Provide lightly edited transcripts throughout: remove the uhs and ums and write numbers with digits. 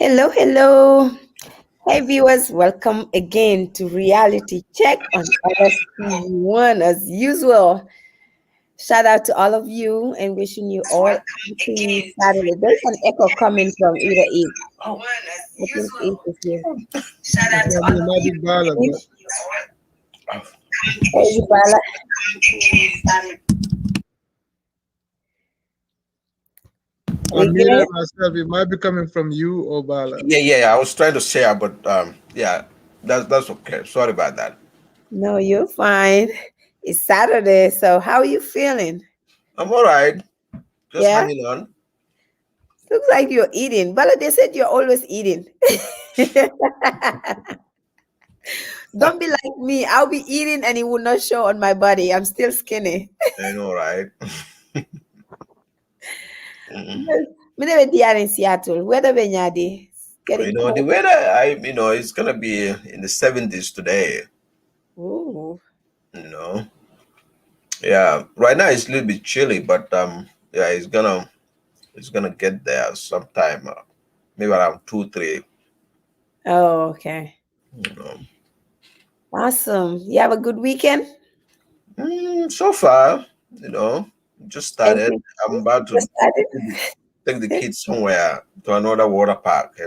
Hello, hello. Hey, viewers, welcome again to Reality Check on LSTV1 as usual. Shout out to all of you and wishing you all a happy Saturday. There's an echo coming from either Eve. Oh, I think Eve is here. Shout out to all of you and wishing you all. Hey, Bala. I We muted good? myself. It might be coming from you or Bala. Yeah. I was trying to share, but yeah, that's okay. Sorry about that. No, you're fine. It's Saturday, so how are you feeling? I'm all right. Just Yeah? hanging on. Looks like you're eating. Bala, they said you're always eating. Don't be like me. I'll be eating and it will not show on my body. I'm still skinny. I know, right? Mhm. Me never did in Seattle. Weather benyadi. It's getting The cold. weather. It's gonna be in the 70s today. Ooh. You know, yeah. Right now it's a little bit chilly, but yeah, it's gonna get there sometime, maybe around 2, 3. Oh, okay. You know, Awesome. You have a good weekend? so far, just started. Anything I'm cool? about to Just started? take the kids somewhere to another water park.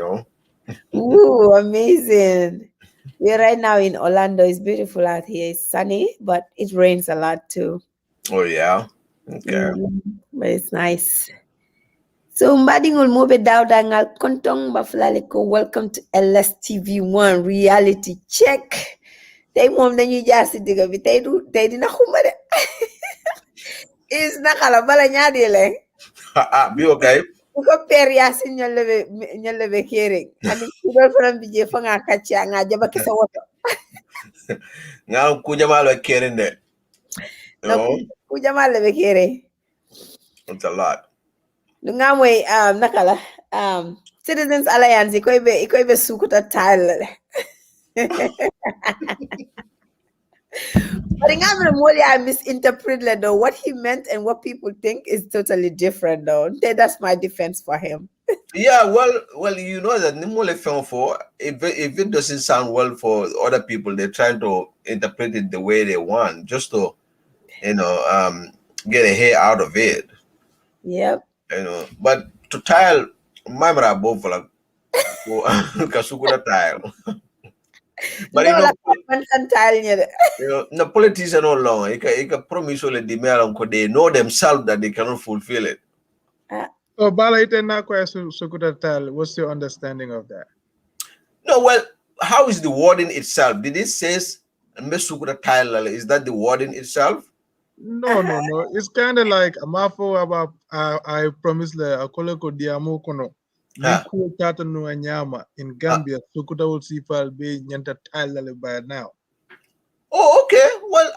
Ooh, amazing. We're right now in Orlando. It's beautiful out here. It's sunny, but it rains a lot too. Oh yeah. Okay. But it's nice. So mbadingol mobe dawdangal kontong bafulale ko welcome to LSTV1 reality check. Tey mom dañuy jaar ci diga bi tey dina xuma de. Is nakala bala ñaadi le. Be okay. Ko per yasin ñollebe kere. Ani kudol fanam bije fa nga kacca nga jaba kesa woto. Now Kujamal carrying that. You Na know, ku jamal lebe kere. it's a lot. Lu nga moy nakala Citizens Alliance ikoy be sukuta tal. But in Moli, I misinterpreted though. What he meant and what people think is totally different though. That's my defense for him. Yeah, well, you know that Nimole film for if it doesn't sound well for other people, they're trying to interpret it the way they want, just to you know um get a hair out of it. Yep. But to tile my brabo for like kasukura tile. But No, like I'm telling you. the politician no long. It can promise only the mail they know themselves that they cannot fulfill it. Uh, Oh, Bala, ite na kwa Sukuta Tal. What's your understanding of that? No, well, how is the wording itself? Did it says Mesukura tile? Is that the wording itself? No. It's kind of like amafo about I promise le akole ko diamu kono. Ah, Niku tata no anyama in ah. Gambia Sukuta will see fal be nyanta Tal by now. Oh, okay. Well,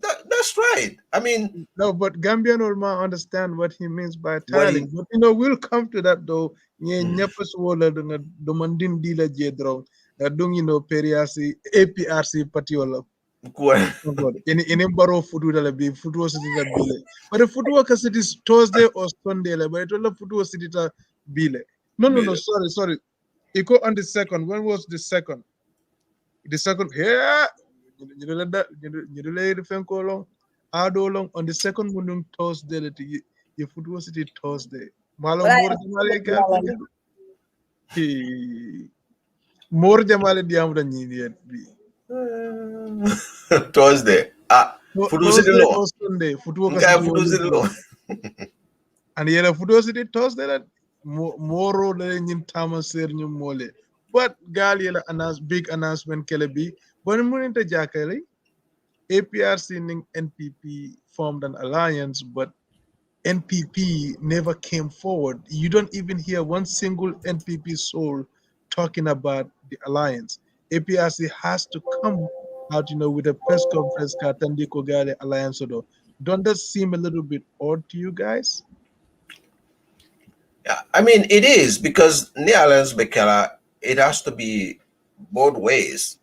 that's right. I mean, No, but Gambian will ma understand what he means by what he tiling. But we'll come to that though. Nye mm, nyepas wola dunga domandin dila jedrong. Dung periasi APRC patiola. In baro futu dala bi futu city ta bile. But the futu ka city is Thursday or Sunday la. But it all futu city ta bile. No. Sorry. Iko on the second. When was the second? The second, yeah. You lay the fenko long. Ado long on the second one Thursday. You football city Thursday. Malo but I more jamale gal He more jamale diam da ni bi. Thursday. Fudu city Thursday law. or Sunday. Football ka Okay, city Fudu city law. and yela football city Thursday that moro da nyin tama ser nyum mole. But gal yela announce big announcement kele bi. Bon muninta jakale. APRC and NPP formed an alliance, but NPP never came forward. You don't even hear one single NPP soul talking about the alliance. APRC has to come out, with a press conference, Katandi Kogale Alliance. Don't that seem a little bit odd to you guys? Yeah, I mean it is because Nialens Bekela, it has to be both ways.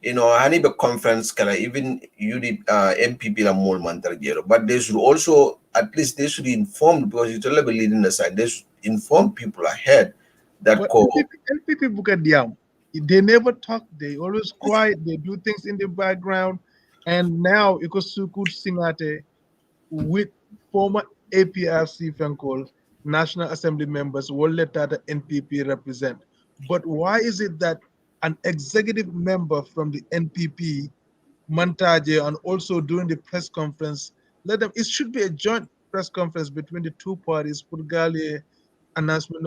Hanibe conference kala even you did MPP la mol mantarjero, but they should also at least they should inform because it's a level leading aside. They should inform people ahead that But core. NPP book at Diam, they never talk. They always quiet. They do things in the background. And now Ikosukud Singate with former APRC Fenkol National Assembly members will let that NPP represent. But why is it that an executive member from the NPP, Mantaje, and also during the press conference, let them, it should be a joint press conference between the two parties, Purgali announcement,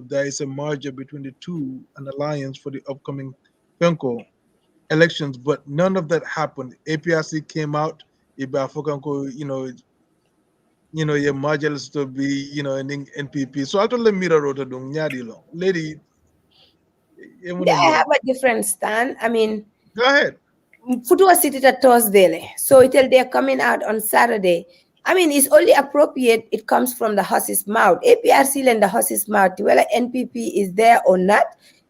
there is a merger between the two, an alliance for the upcoming Fenko elections, but none of that happened. APRC came out, Ibafokanko, your margins to be, in NPP. So I told them Mira Rota Dung Nyadilo. Lady, Yeah, I have a different stand. I mean, go ahead. Futua City to Thursday. So until they're coming out on Saturday. I mean, it's only appropriate it comes from the horse's mouth. APRC and the horse's mouth, whether NPP is there or not,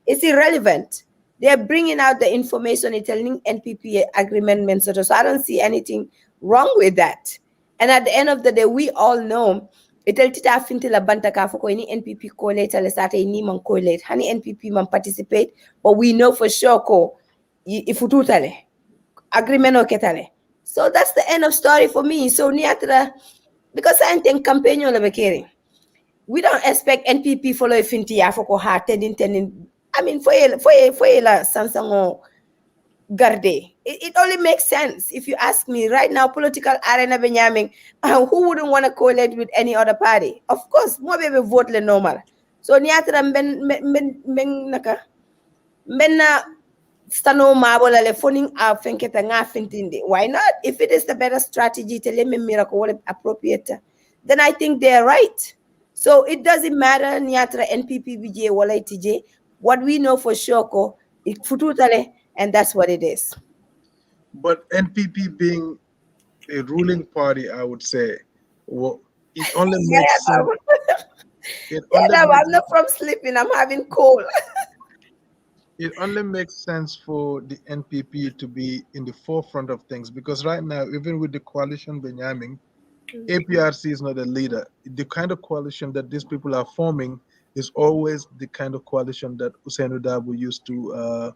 it's irrelevant. They're bringing out the information, it's telling NPP agreement, so I don't see anything wrong with that. And at the end of the day, we all know itel tita finti la banta ka foko ini NPP ko later le sate ini man ko late hani NPP man participate, but we know for sure ko ifututale agreement o ketale. So that's the end of story for me. So niatra because I think campaign la bekeri. We don't expect NPP follow finti ya foko ha tending. I mean for la sansango garde. It only makes sense if you ask me right now. Political arena benyaming, who wouldn't want to coalesce with any other party? Of course, more baby vote le normal. So niatra ben naka ben na stano mabola le phoning a fenketa nga fintindi. Why not? If it is the better strategy to let me miracle what appropriate, then I think they're right. So it doesn't matter niatra NPP BJ wala TJ. What we know for sure ko it fututale, and that's what it is. But NPP being a ruling party, I would say, well, it only makes sense. It only Yeah, makes I'm not from sleeping. I'm having cold. it only makes sense for the NPP to be in the forefront of things because right now, even with the coalition Benyamin, APRC is not a leader. The kind of coalition that these people are forming is always the kind of coalition that Usain Udabu used to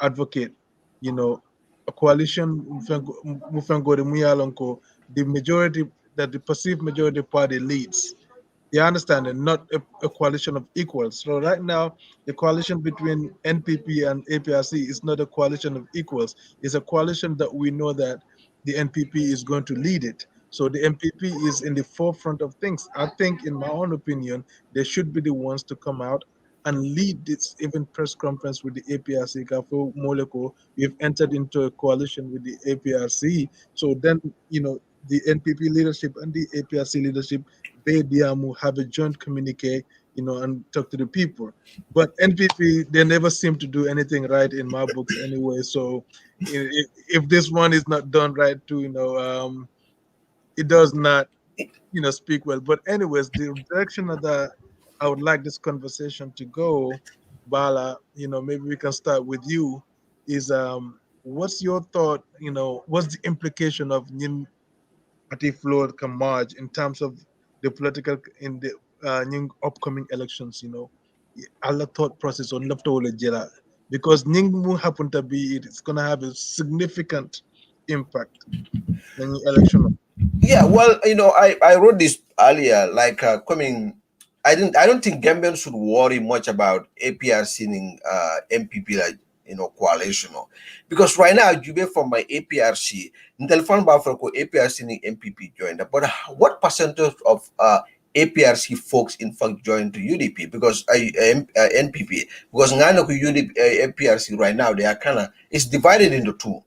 advocate. You know, a coalition, the majority, that the perceived majority party leads. You understand, and not a coalition of equals. So right now, the coalition between NPP and APRC is not a coalition of equals. It's a coalition that we know that the NPP is going to lead it. So the NPP is in the forefront of things. I think, in my own opinion, they should be the ones to come out and lead this even press conference with the APRC. Kafo Moleko, we've entered into a coalition with the APRC. So then, the NPP leadership and the APRC leadership, they Diamu have a joint communique, and talk to the people. But NPP, they never seem to do anything right in my books anyway. So if this one is not done right too, it does not, speak well. But anyways, the direction of that I would like this conversation to go, Bala, maybe we can start with you, is what's your thought, what's the implication of Ati Floyd Kamaj in terms of the political in the new upcoming elections, Allah thought process on left over Jera because Ning will happen to be it's gonna have a significant impact in the election. Yeah, well, I wrote this earlier, like coming. I don't think Gambians should worry much about APRC in MPP, like, coalition, no. Because right now you be from my APRC, telephone for APRC in MPP joined, but what percentage of APRC folks in fact joined to UDP because NPP, because none of UDP APRC right now, they are kind of, it's divided into two.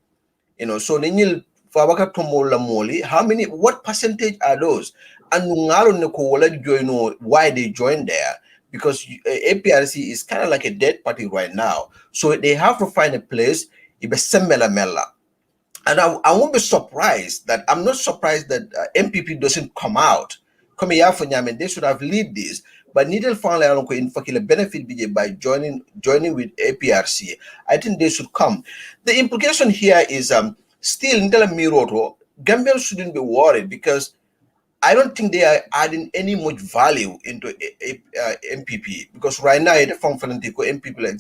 So ninil fabaka tomola moli, how many, what percentage are those? And ngaro ne ko wala join, why they joined there, because APRC is kind of like a dead party right now, so they have to find a place ibe semmela mela. And I won't be surprised that, I'm not surprised that MPP doesn't come out. Come here for Nyame, they should have lead this. But Needle found out in Fakila benefit BJ by joining with APRC. I think they should come. The implication here is still Ndela Miroto, Gambians shouldn't be worried because I don't think they are adding any much value into MPP, because right now the function MPP like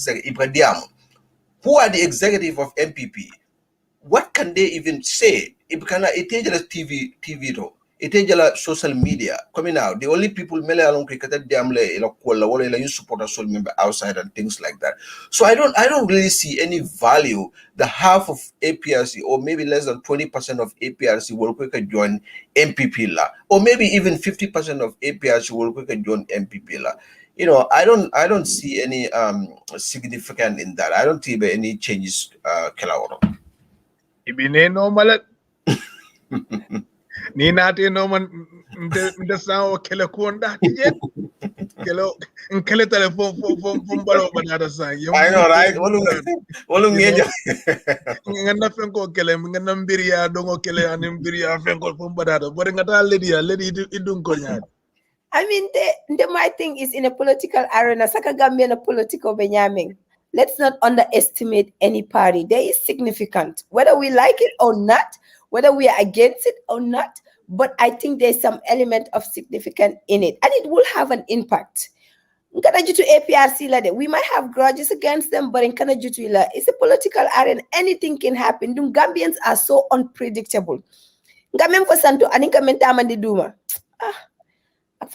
who are the executive of MPP? What can they even say? If can itejala TV to itejala social media coming out. The only people mele along cricket diamle ila kola wala ila you support a soul member outside and things like that. So I don't really see any value. The half of APRC or maybe less than 20% of APRC will quicker join MPP la, or maybe even 50% of APRC will quicker join MPP la. I don't see any significant in that. I don't see any changes Kelaworo. Ibine normal ni nate no man nde sao kele ko ndati jet kelo kele telephone fo balo banata sa yom I know, right? Walung you know ngeja. ngana fenko kele ngana mbiriya dongo kele ani mbiriya fenko fo banata bore ngata ledi idun ko nyaade. I mean, my thing is in a political arena, Saka Gambia na political Benyamin. Let's not underestimate any party. There is significant, whether we like it or not, whether we are against it or not. But I think there's some element of significance in it, and it will have an impact. Nkana APRC la de, we might have grudges against them, but in Kana la, it's a political arena. Anything can happen. Gambians are so unpredictable. Ngamem for Santo, aninka mentamandi duma. At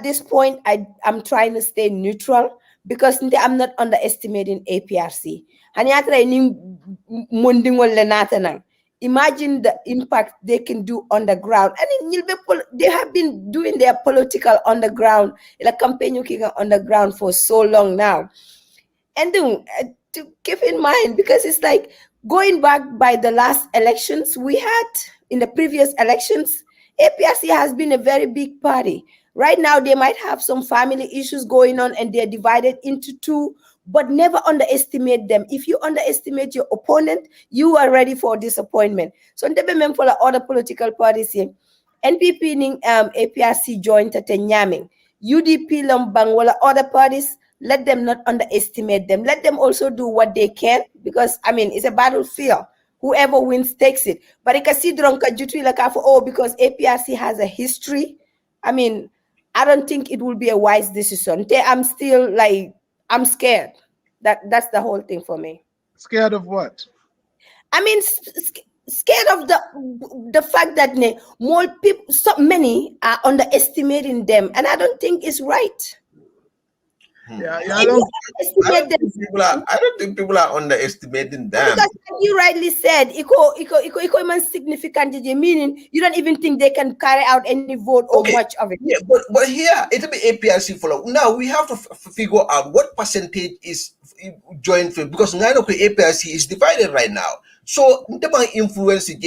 this point, I'm trying to stay neutral because I'm not underestimating APRC. Imagine the impact they can do on the ground. And they have been doing their political underground, like campaign underground for so long now. And then to keep in mind, because it's like going back by the last elections we had, in the previous elections, APRC has been a very big party. Right now, they might have some family issues going on and they're divided into two, but never underestimate them. If you underestimate your opponent, you are ready for disappointment. So, for the other political parties here, NPP ning APRC joined at Nyaming, UDP Lombang, wala other parties, let them not underestimate them. Let them also do what they can, because I mean it's a battlefield. Whoever wins takes it. But I can see because APRC has a history. I mean, I don't think it will be a wise decision. I'm still like I'm scared. That's the whole thing for me. Scared of what? I mean, scared of the fact that more people, so many are underestimating them, and I don't think it's right. Yeah, If you underestimate them, I don't think people are underestimating them. because like you rightly said, iko man significant, meaning you don't even think they can carry out any vote or Okay. much of it. Yeah, but here it'll be APRC follow. Now we have to figure out what percentage is joint field, because APRC is divided right now. So the influence that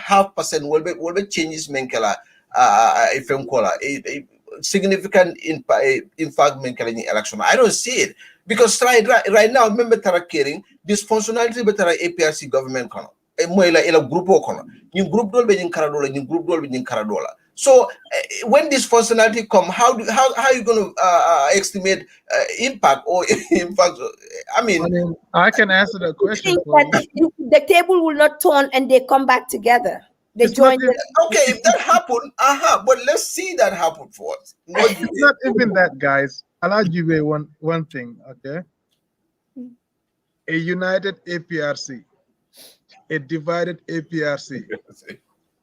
0.5% will be changes menkela if I'm call a significant impact menkela in election. I don't see it, because right now remember Tara caring this functionality better APRC government kono. Mo ila grupo kono. Yung group dol be yung karadola, yung group dol be yung karadola. So when this functionality come, how are you going to estimate impact or impact? I mean, I can answer that You question think for that you. the table will not turn and they come back together. They It's not join. okay, if that happen, but let's see that happen first. Not it's not even that, guys. I'll give you one thing, okay? A united APRC, a divided APRC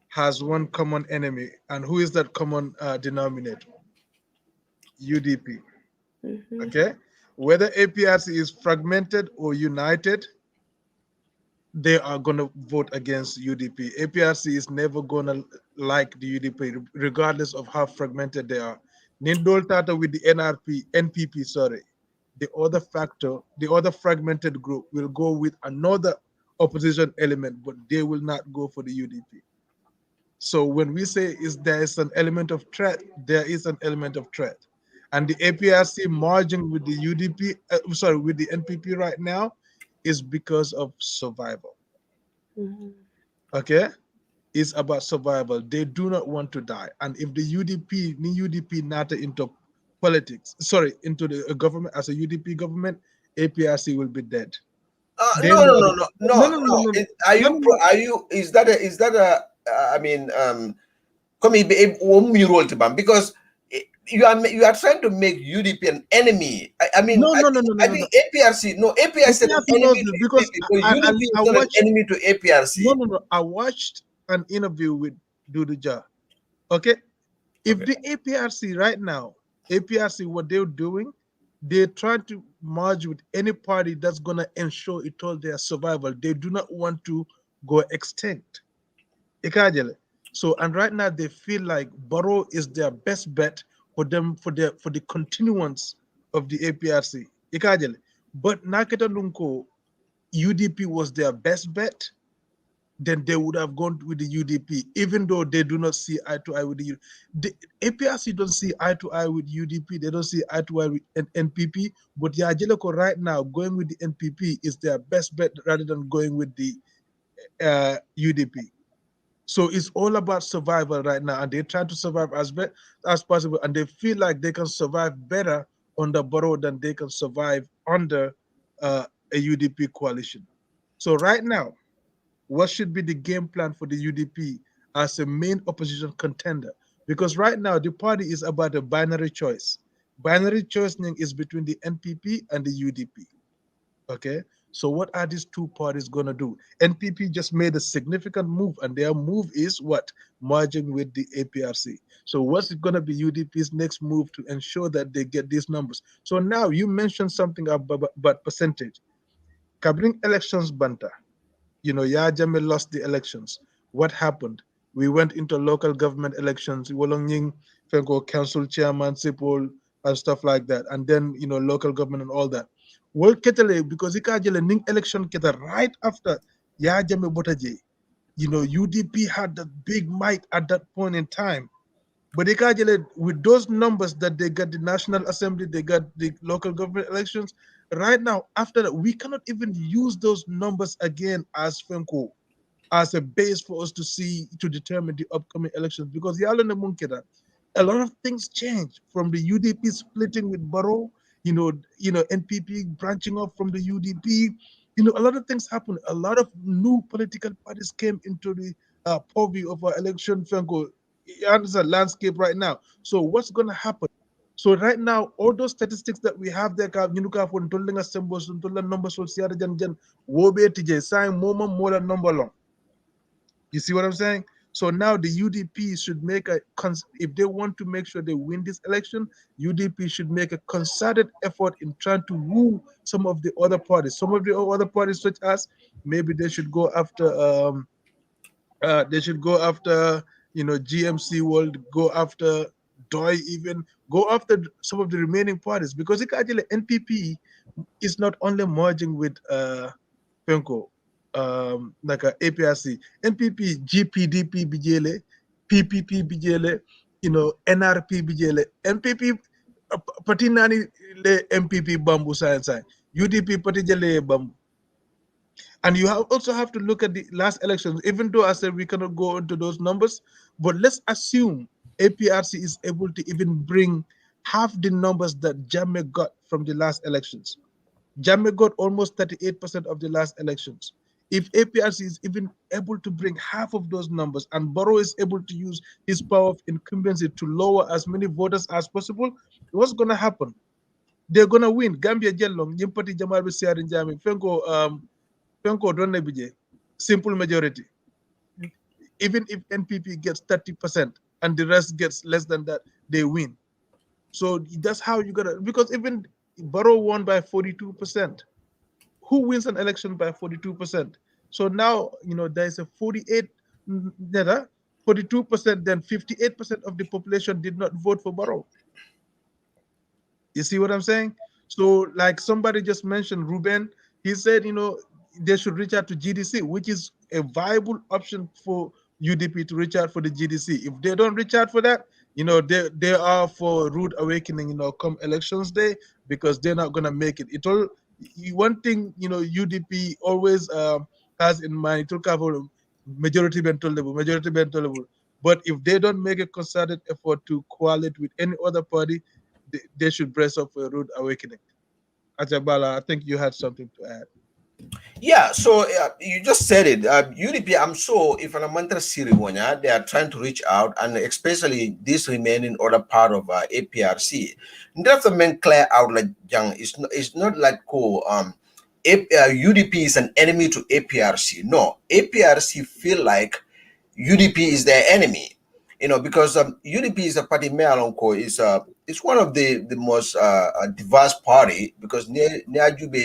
has one common enemy, and who is that common denominator? UDP. Okay, whether APRC is fragmented or united, they are going to vote against UDP. APRC is never going to like the UDP, regardless of how fragmented they are. Nindol Tata with the NPP, sorry. The other fragmented group will go with another opposition element, but they will not go for the UDP. So when we say there is an element of threat, there is an element of threat. And the APRC merging with the with the NPP right now is because of survival. Okay? It's about survival. They do not want to die. And if the UDP not into politics, into the government as a UDP government, APRC will be dead. no. No, no, no, no. Are you? Is that a I mean, come because you are trying to make UDP an enemy. I mean, No, I no, no, think no, no, I no, no. think APRC, no, APRC is not APRC an knows enemy this to because UDP, but UDP is I not an watched. enemy to No, APRC. no, no. I watched an interview with Duduja. Okay, if Okay. the APRC right now, APRC, what they're doing, they're trying to merge with any party that's gonna ensure it all their survival. They do not want to go extinct. Ikajele. So and right now they feel like Borough is their best bet for them for the continuance of the APRC. Ikajele. But Naketa Lunko UDP was their best bet, then they would have gone with the UDP, even though they do not see eye to eye with the UDP. The APRC don't see eye to eye with UDP, they don't see eye to eye with NPP, but Yajeleko right now, going with the NPP is their best bet rather than going with the UDP. So it's all about survival right now, and they try to survive as best as possible, and they feel like they can survive better under Borough than they can survive under a UDP coalition. So right now, what should be the game plan for the UDP as a main opposition contender? Because right now the party is about a binary choice. Binary choosing is between the NPP and the UDP. Okay. So what are these two parties gonna do? NPP just made a significant move, and their move is what? Merging with the APRC. So what's it gonna be UDP's next move to ensure that they get these numbers? So now you mentioned something about percentage. Covering elections banta. Yaya Jammeh lost the elections. What happened? We went into local government elections, Wolonging, Fenko council chairman, Sipol, and stuff like that. And then, local government and all that. World Ketele, because Ikajele Ning election keta right after Yaya Jammeh Botaje. UDP had that big might at that point in time. But Ikajele, with those numbers that they got the National Assembly, they got the local government elections, right now, after that, we cannot even use those numbers again as FENCO, as a base for us to see, to determine the upcoming elections. Because Yalona Munkeda, a lot of things change from the UDP splitting with Barrow, NPP branching off from the UDP. A lot of things happened. A lot of new political parties came into the purview of our election, FENCO. Understand landscape right now. So what's going to happen? So right now, all those statistics that we have there, for numbers for Sierra Jan, Wobe TJ, sign more than number long. You see what I'm saying? So now the UDP should make if they want to make sure they win this election, UDP should make a concerted effort in trying to woo some of the other parties. Some of the other parties, such as maybe they should go after GMC World, go after Doi, even go after some of the remaining parties, because actually NPP is not only merging with Penko, like a APRC, NPP, GPDP BJL, PPP BJL, NRP BJL, NPP patinani le MPP bamboo science, UDP patijale bamboo. And also have to look at the last elections, even though I said we cannot go into those numbers, but let's assume APRC is able to even bring half the numbers that Jammeh got from the last elections. Jammeh got almost 38% of the last elections. If APRC is even able to bring half of those numbers, and Barrow is able to use his power of incumbency to lower as many voters as possible, what's going to happen? They're going to win. Gambia Jellong, Yimpati Jamal Bisiarin Jami, Fenko Donebije, simple majority. Even if NPP gets 30% and the rest gets less than that, they win. So that's how you gotta, because even Barrow won by 42%. Who wins an election by 42%? So now there's a 42%, then 58% of the population did not vote for Barrow. You see what I'm saying? So, like somebody just mentioned, Ruben, he said, they should reach out to GDC, which is a viable option for UDP to reach out for the GDC. If they don't reach out for that, they are for rude awakening, come elections day, because they're not gonna make it. One thing, UDP always has in mind, it will cover majority mental level, majority mental level. But if they don't make a concerted effort to coalesce with any other party, they should brace up for a rude awakening. Ajabala, I think you had something to add. Yeah, so you just said it. UDP, I'm sure if an mantra Siriwanya, they are trying to reach out, and especially this remaining other part of APRC. That's the main clear out like young. It's not like cool. UDP is an enemy to APRC. No, APRC feel like UDP is their enemy. Because UDP is a party Mealonko is one of the most diverse party because near Jube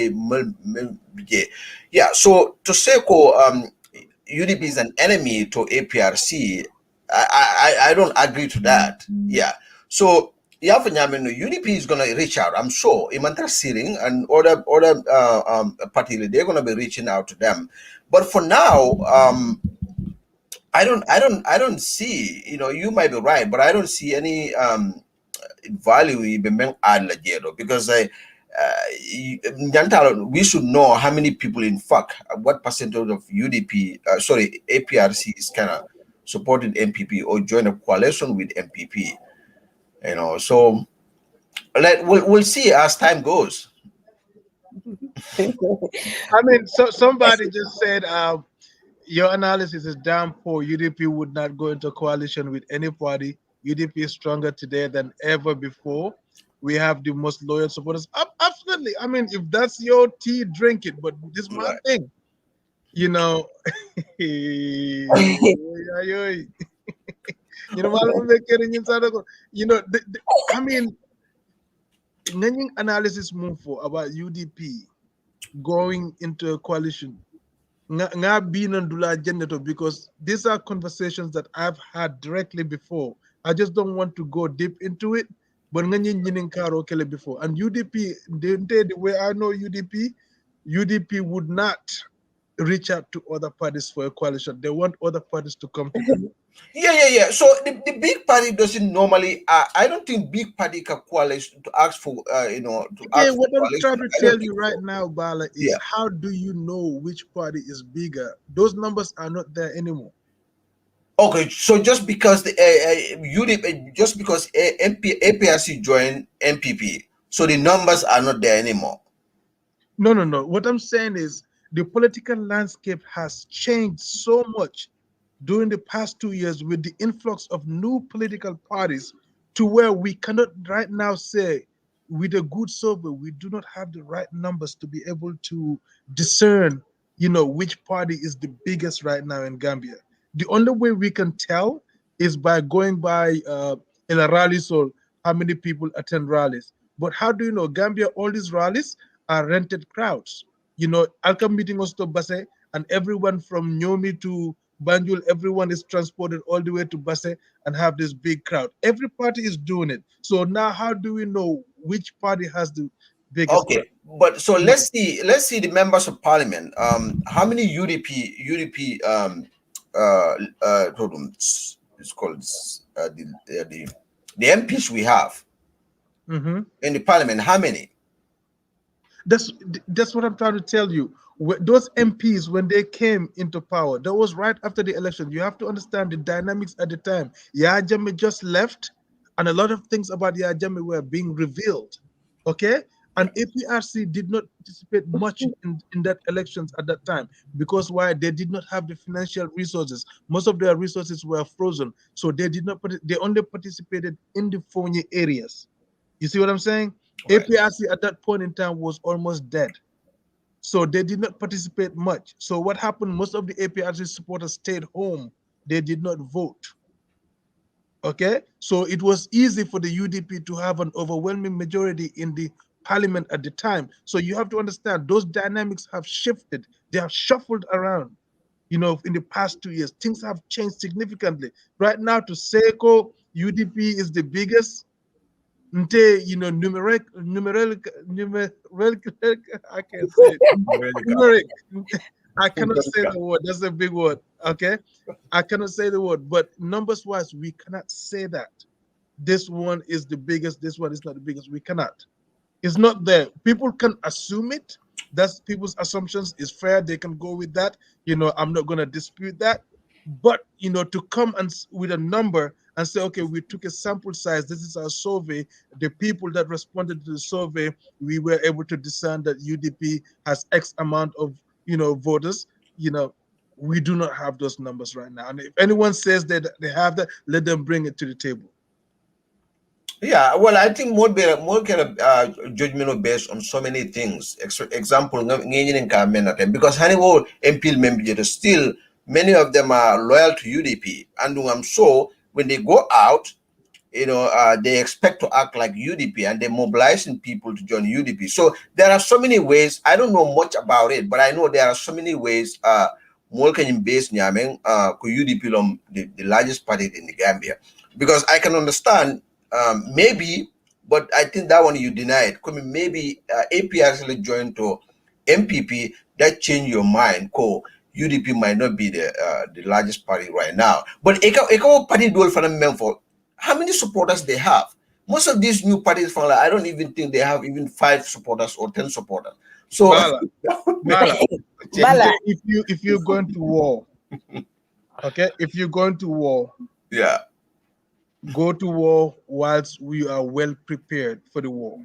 yeah. So to say UDP is an enemy to APRC, I don't agree to that. Yeah. So yeah, for UDP is gonna reach out. I'm sure. Imantra Siring and other party they're gonna be reaching out to them. But for now, I don't see. You might be right, but I don't see any value even add because we should know how many people in fact what percentage of UDP APRC is kind of supporting MPP or join a coalition with MPP. So we'll see as time goes. I mean, so somebody just said, your analysis is damn poor. UDP would not go into coalition with any party. UDP is stronger today than ever before. We have the most loyal supporters. Absolutely. I mean, if that's your tea, drink it. But this is my Right. thing. You know, you know, I mean, nganying analysis move for about UDP going into a coalition. Nga binan dula agenda because these are conversations that I've had directly before. I just don't want to go deep into it. But nganying karo kele before. And UDP, the way I know UDP would not reach out to other parties for a coalition. They want other parties to come to them. Yeah. So the big party doesn't normally. I don't think big party can coalition to ask for to Again, ask for what I'm trying coalition. to I tell don't you think right so. now, Bala, is Yeah. how do you know which party is bigger? Those numbers are not there anymore. Okay, so just because the UDP, just because APRC joined MPP, so the numbers are not there anymore. No, no, no. What I'm saying is the political landscape has changed so much during the past 2 years with the influx of new political parties to where we cannot right now say with a good survey we do not have the right numbers to be able to discern which party is the biggest right now in Gambia. The only way we can tell is by going by in a rallies or how many people attend rallies. But how do you know Gambia all these rallies are rented crowds? Alcam meeting was to Basse, and everyone from Nyomi to Banjul, everyone is transported all the way to Basse and have this big crowd. Every party is doing it. So now, how do we know which party has the biggest crowd? Okay, but so No. let's see the members of parliament. How many UDP it's called the MPs we have Mhm. in the parliament? How many? That's that's what I'm trying to tell you. Those MPs, when they came into power, that was right after the election. You have to understand the dynamics at the time. Yajame just left, and a lot of things about Yajame were being revealed. Okay, and Yeah. APRC did not participate much in that elections at that time because why? They did not have the financial resources. Most of their resources were frozen, so they did not. They only participated in the Fonyi areas. You see what I'm saying? Right. APRC at that point in time was almost dead. So they did not participate much. So what happened? Most of the APRC supporters stayed home. They did not vote. Okay? So it was easy for the UDP to have an overwhelming majority in the parliament at the time. So you have to understand those dynamics have shifted. They have shuffled around. In the past 2 years, things have changed significantly. Right now, to Seiko, UDP is the biggest. Nte, numeric, I can't say it. Really, Numeric. I cannot say the word. That's a big word. Okay. I cannot say the word, but numbers wise, we cannot say that. This one is the biggest, this one is not the biggest. We cannot. It's not there. People can assume it. That's people's assumptions is fair. They can go with that. I'm not gonna dispute that. But to come and with a number and say, okay, we took a sample size. This is our survey. The people that responded to the survey, we were able to discern that UDP has X amount of, voters. You know, we do not have those numbers right now. And if anyone says that they have that, let them bring it to the table. Yeah, well, I think more kind of judgment are based on so many things. Example, because Hannibal MP members still many of them are loyal to UDP, and I'm sure when they go out, they expect to act like UDP and they're mobilizing people to join UDP. So there are so many ways. I don't know much about it, but I know there are so many ways. More can base Nyameng, UDP, the largest party in the Gambia, because I can understand maybe, but I think that one you denied. Maybe AP actually joined to MPP that change your mind. UDP might not be the largest party right now, but Eka party dual for them for how many supporters they have. Most of these new parties from I don't even think they have even 5 supporters or 10 supporters. So Bala, Bala, Bala. if you're going to war, okay, if you're going to war, yeah, go to war whilst we are well prepared for the war.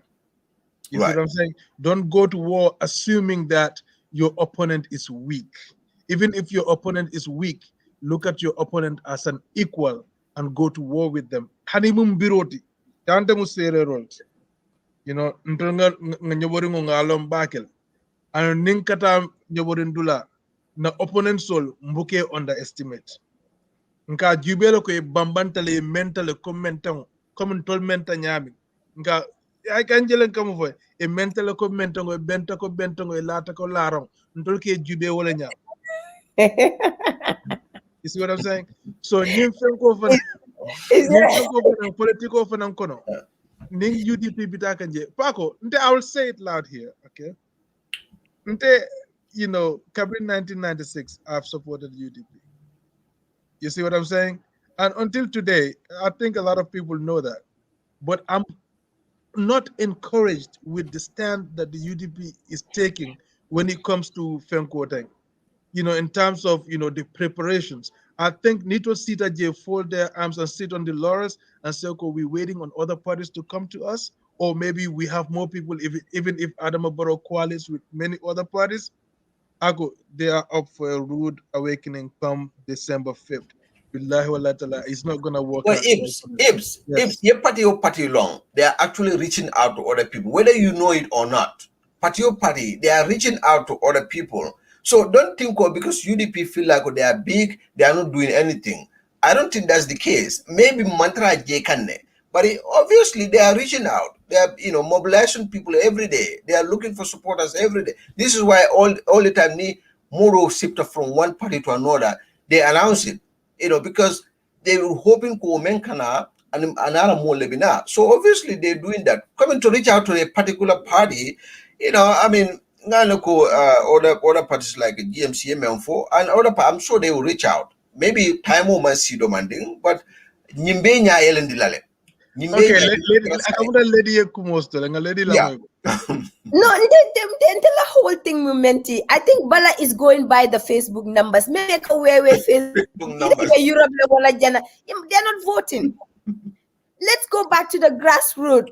You see right. what I'm saying? Don't go to war assuming that your opponent is weak. Even if your opponent is weak, look at your opponent as an equal and go to war with them. Hanimum biroti. Tante musere roles. Ntonga nyobori ngalom bakel. And ninkata nyoborin dula. Na opponent sol mbuke underestimate. Nka jubelo ko e bambantale mentale commentan comme tol menta nyami. Nka ay kan jelen kam fo e mentale ko mentango e benta ko bentango e lata ko laron ntol ke jube wala nyam. You see what I'm saying? So nyim fenko fan nyim fenko fan politiko fan kono. Ning UDP bitaka nje. Paco, I will say it loud here, okay? Cabin 1996 I've supported UDP. You see what I'm saying? And until today, I think a lot of people know that. But I'm not encouraged with the stand that the UDP is taking when it comes to Fenkoteng. In terms of, the preparations. I think Nito Sita J fold their arms and sit on the laurels and say, okay, we're waiting on other parties to come to us. Or maybe we have more people, even if Adama Barrow coalites with many other parties. They are up for a rude awakening come December 5th. Billahi wa ta'ala, it's not going to work Well, out. Ibs, Yes. your party long, they are actually reaching out to other people, whether you know it or not. Your party, they are reaching out to other people. So don't think because UDP feel like they are big, they are not doing anything. I don't think that's the case. Maybe mantra Jekane, but obviously they are reaching out. They are mobilizing people every day. They are looking for supporters every day. This is why all the time ni Moro shifted from one party to another. They announce it, because they were hoping ko menkana and another more lebina. So obviously they're doing that. Coming to reach out to a particular party, I mean other parties like GMCM4 and I'm sure they will reach out. Maybe time will see demanding, but nyimbe nya elendilale. Nyimbe Okay, nya I come to lady kumosto, a lady yeah. lango. No, the whole thing we meant it. I think Bala is going by the Facebook numbers. Make a way Facebook. Numbers. Europe they're not voting. Let's go back to the grassroots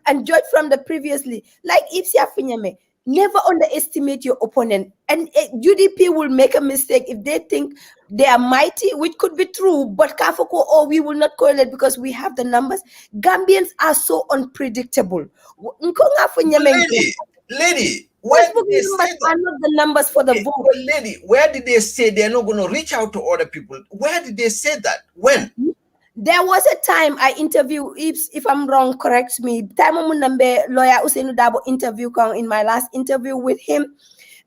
and judge from the previously. Like Ipsia Finyame, never underestimate your opponent. And UDP will make a mistake if they think they are mighty, which could be true, but Kafoko, we will not correlate because we have the numbers. Gambians are so unpredictable. Nkonga Finyame, Lady, where did Facebook they numbers say are that? not the numbers for the vote. Well, lady, where did they say they're not going to reach out to other people? Where did they say that? When? There was a time I interviewed, if I'm wrong, correct me. Time Munambe lawyer Usainu Dabo interview in my last interview with him.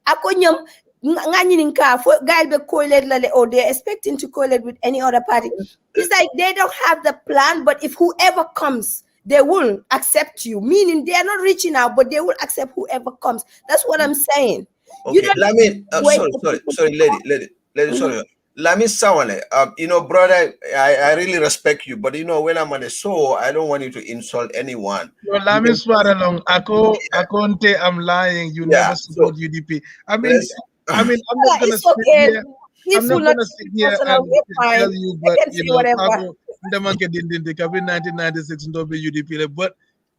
Ako nyom nganyininka for guy be coiled lale or they're expecting to coiled with any other party. It's like they don't have the plan, but if whoever comes, they will accept you. Meaning they are not reaching out, but they will accept whoever comes. That's what I'm saying. You Okay, don't let me. wait for people Sorry, to lady. come. Sorry. Let me someone. Brother, I really respect you, but when I'm on the show, I don't want you to insult anyone. Well, let me swear along. Akonte, I'm lying. You Yeah. never So support UDP. I mean, let's. I'm not gonna It's sit okay. here. I'm Peaceful, not not gonna to sit be here personal. and We're fine. tell you, I but can say whatever. Ndamanke Dindindi, Kabin 1996 ndo be UDP. But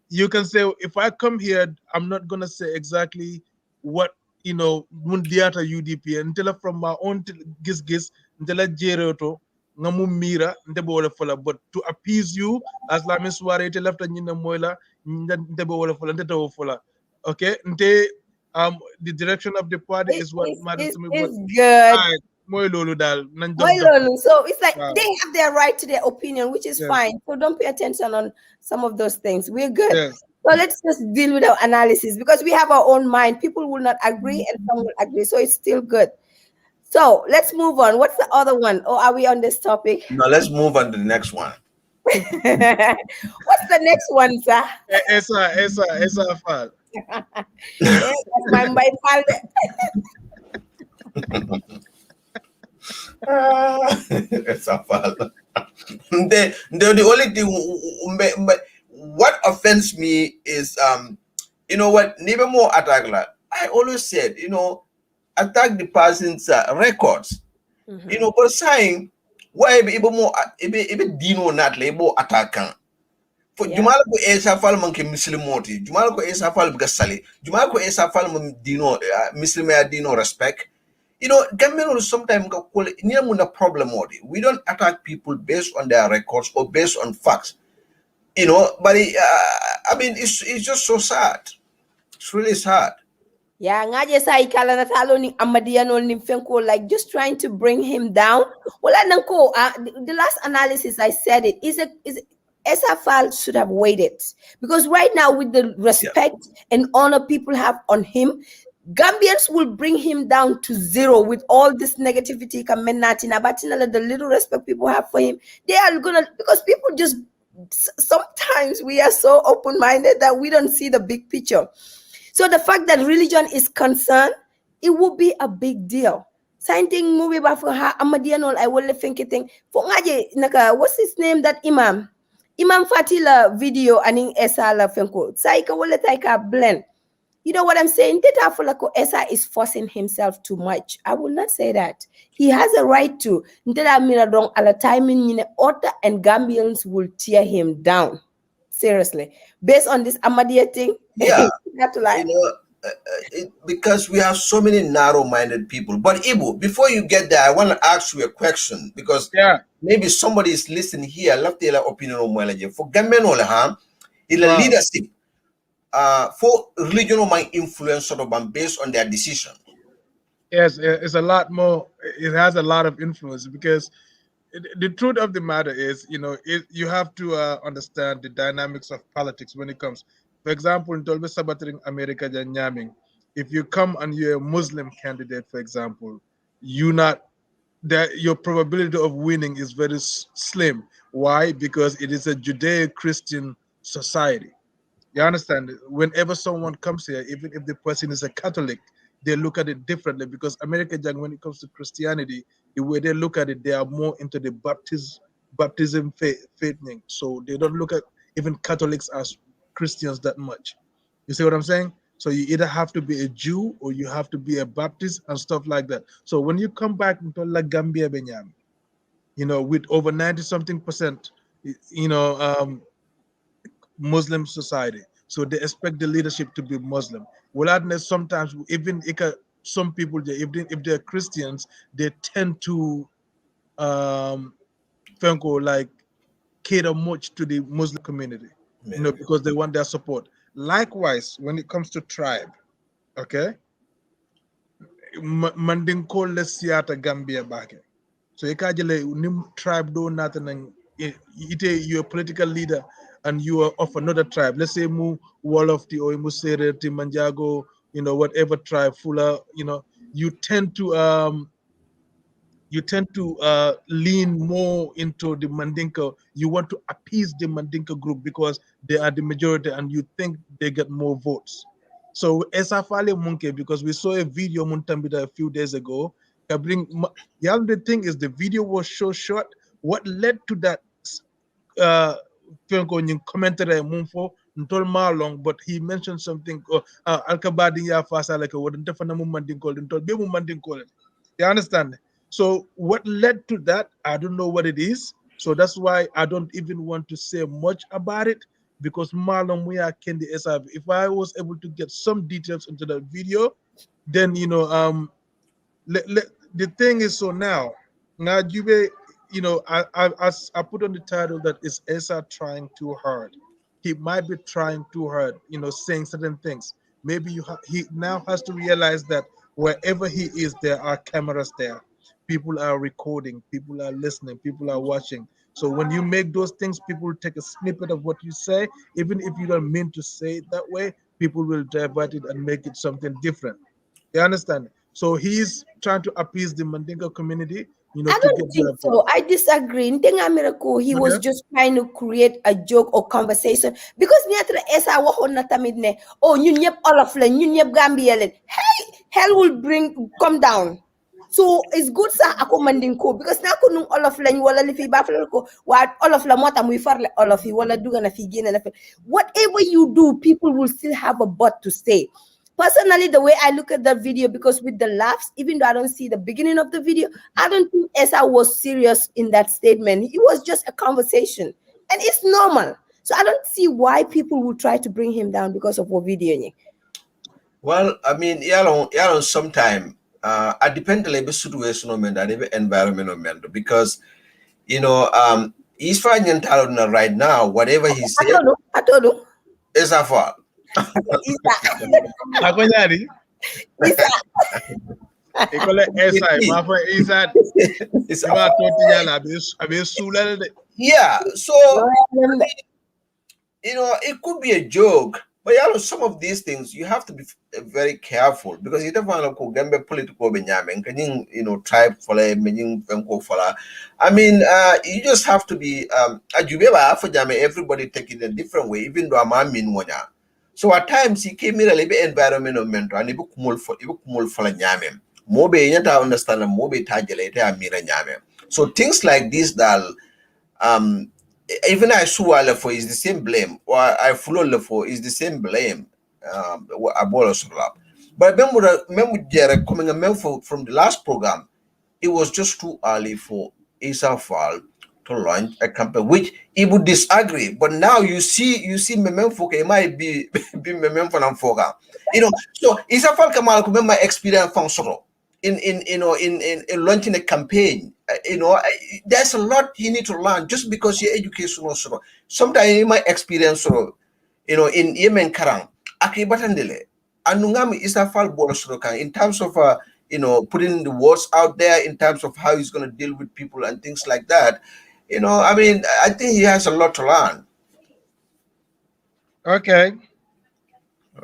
you can say if I come here, I'm not gonna say exactly what mundiata UDP until from my own gis until jeroto ngamu mira ndebe wala fola. But to appease you, as la misware te left nyina moila ndebe wala fola ndete fola. Okay, nte the direction of the party is what matters to me. But it's good. I moy lolu dal nan Why, just def. Lulu? So it's like Wow. they have their right to their opinion, which is Yes. fine. So don't pay attention on some of those things. We're good. Yes. So let's just deal with our analysis because we have our own mind. People will not agree and some will agree. So it's still good. So let's move on. What's the other one? Or are we on this topic? Now let's move on to the next one. What's the next one, sir? Essa Faal. Yeah, that's my pal. Essa Faal. The only thing what offends me is you know what, never more attack. Like I always said, attack the person's records. But saying why be able more ebe dino not label attack. For Yeah. Jumala ko Essa Faal man ke Muslimoti, Jumala ko Essa Faal biga sali, Jumala ko Essa Faal man dino Muslim dino respect. Gambian sometimes call it near a problem. We don't attack people based on their records or based on facts. But I mean, it's just so sad. It's really sad. Yeah, ngaje sa ikala na talo ni Amadiano ni Fenko, like just trying to bring him down. Well, nanko, the last analysis I said it is Essa Faal should have waited because right now with the respect and honor people have on him, Gambians will bring him down to zero with all this negativity. The little respect people have for him, they are gonna, because people just sometimes we are so open-minded that we don't see the big picture. So the fact that religion is concerned, it will be a big deal. Same thing movie ba for her Amadianol I will think it thing. For ngaje naka what's his name, that Imam? Imam Fatila video aning Essa la fenko. Saika wala taika blend. You know what I'm saying? Teta Fulako Essa is forcing himself too much. I will not say that. He has a right to. Ntela miradong ala timing in order and Gambians will tear him down. Seriously. Based on this Amadia thing, Yeah, not to lie. because we have so many narrow-minded people. But Ibu, before you get there, I want to ask you a question because Yeah. maybe somebody is listening here. Love their opinion on Mwelaje. For Gambian in the Wow. leadership, for religion of my influence sort of based on their decision. Yes, it's a lot more. It has a lot of influence because the truth of the matter is, you have to understand the dynamics of politics when it comes. For example, in Tolbe Sabatring America Nyaming, if you come and you're a Muslim candidate, for example, you not that your probability of winning is very slim. Why? Because it is a Judeo-Christian society. You understand? Whenever someone comes here, even if the person is a Catholic, they look at it differently because America, when it comes to Christianity, the way they look at it, they are more into the baptism faithing. So they don't look at even Catholics as Christians that much. You see what I'm saying? So you either have to be a Jew or you have to be a Baptist and stuff like that. So when you come back into La Gambia, Benyam, with over 90 something percent, Muslim society. So they expect the leadership to be Muslim. Well, sometimes even some people, even if they're Christians, they tend to like cater much to the Muslim community, Yeah. because they want their support. Likewise, when it comes to tribe, okay, Mandinko lesiata Gambia back. So ikajele nim tribe do nothing, you're a political leader and you are of another tribe. Let's say mu Wolofti or mu Sereti Manjago, whatever tribe, Fula, you tend to lean more into the Mandinka. You want to appease the Mandinka group because they are the majority and you think they get more votes. So Essa Faal Munke, because we saw a video Muntambida a few days ago. The other thing is the video was so short. What led to that commentary Mumfo Ntol Malong, but he mentioned something Alkabadi ya fasa like a word You understand? So what led to that? I don't know what it is, So that's why I don't even want to say much about it because Marlon Muya Kendi Essa. If I was able to get some details into that video, then the thing is, so now Jube, I put on the title that is Essa trying too hard. He might be trying too hard, saying certain things. Maybe he now has to realize that wherever he is, there are cameras there. People are recording, people are listening, people are watching. So when you make those things, people take a snippet of what you say, even if you don't mean to say it that way. People will divert it and make it something different. You understand? So he's trying to appease the Mandinka community, I to don't get think their vote. so. I disagree. Ntenga miracle, he was Okay. just trying to create a joke or conversation because niatra esa wahon na tamid ne. Oh, ñun ñep Olaf la, ñun ñep Gambia len. Hey, hell will come down. So it's good sa ako mandinko because na ko nung Olaf lañ wala li fi bafal ko wa Olaf la mota muy farle Olaf yi wala duga na fi gene na fi. Whatever you do, people will still have a butt to say. Personally, the way I look at the video, because with the laughs, even though I don't see the beginning of the video, I don't think Esa was serious in that statement. It was just a conversation, and it's normal. So I don't see why people would try to bring him down because of what video. Well, I mean, yalong sometime I depend a little bit situation and the environment because he's finding talent right now. Whatever he said I told you, is a fault. Isa, Ako nyari, Isa. ikole SI, my friend Isaac, It's a you got fault. 20 yala, abe sula de. Yeah. So No, it could be a joke, but some of these things you have to be very careful because you don't want to go political benyame, tribe for for. I mean, you just have to be everybody take it a different way, even though I'm one. So at times he came in a little bit environmental mentor and he book more for nyame. Mobe yata understand mobe tajelete amira nyame. So things like this that um even I sue for is the same blame, or I follow for is the same blame. Abolish rap. But remember, coming a from the last program, it was just too early for Essa Faal to launch a campaign, which he would disagree. But now you see Mememfoka, it might be be Mememfonamfoka. So Essa Faal Kamal my experience from Soro in launching a campaign. There's a lot you need to learn just because you're educational Soro. Sometimes you might experience Soro, in Yemen Karang, Akibatandele, Anungami Essa Faal Borosoro in terms of putting the words out there in terms of how he's going to deal with people and things like that. I mean, I think he has a lot to learn. Okay,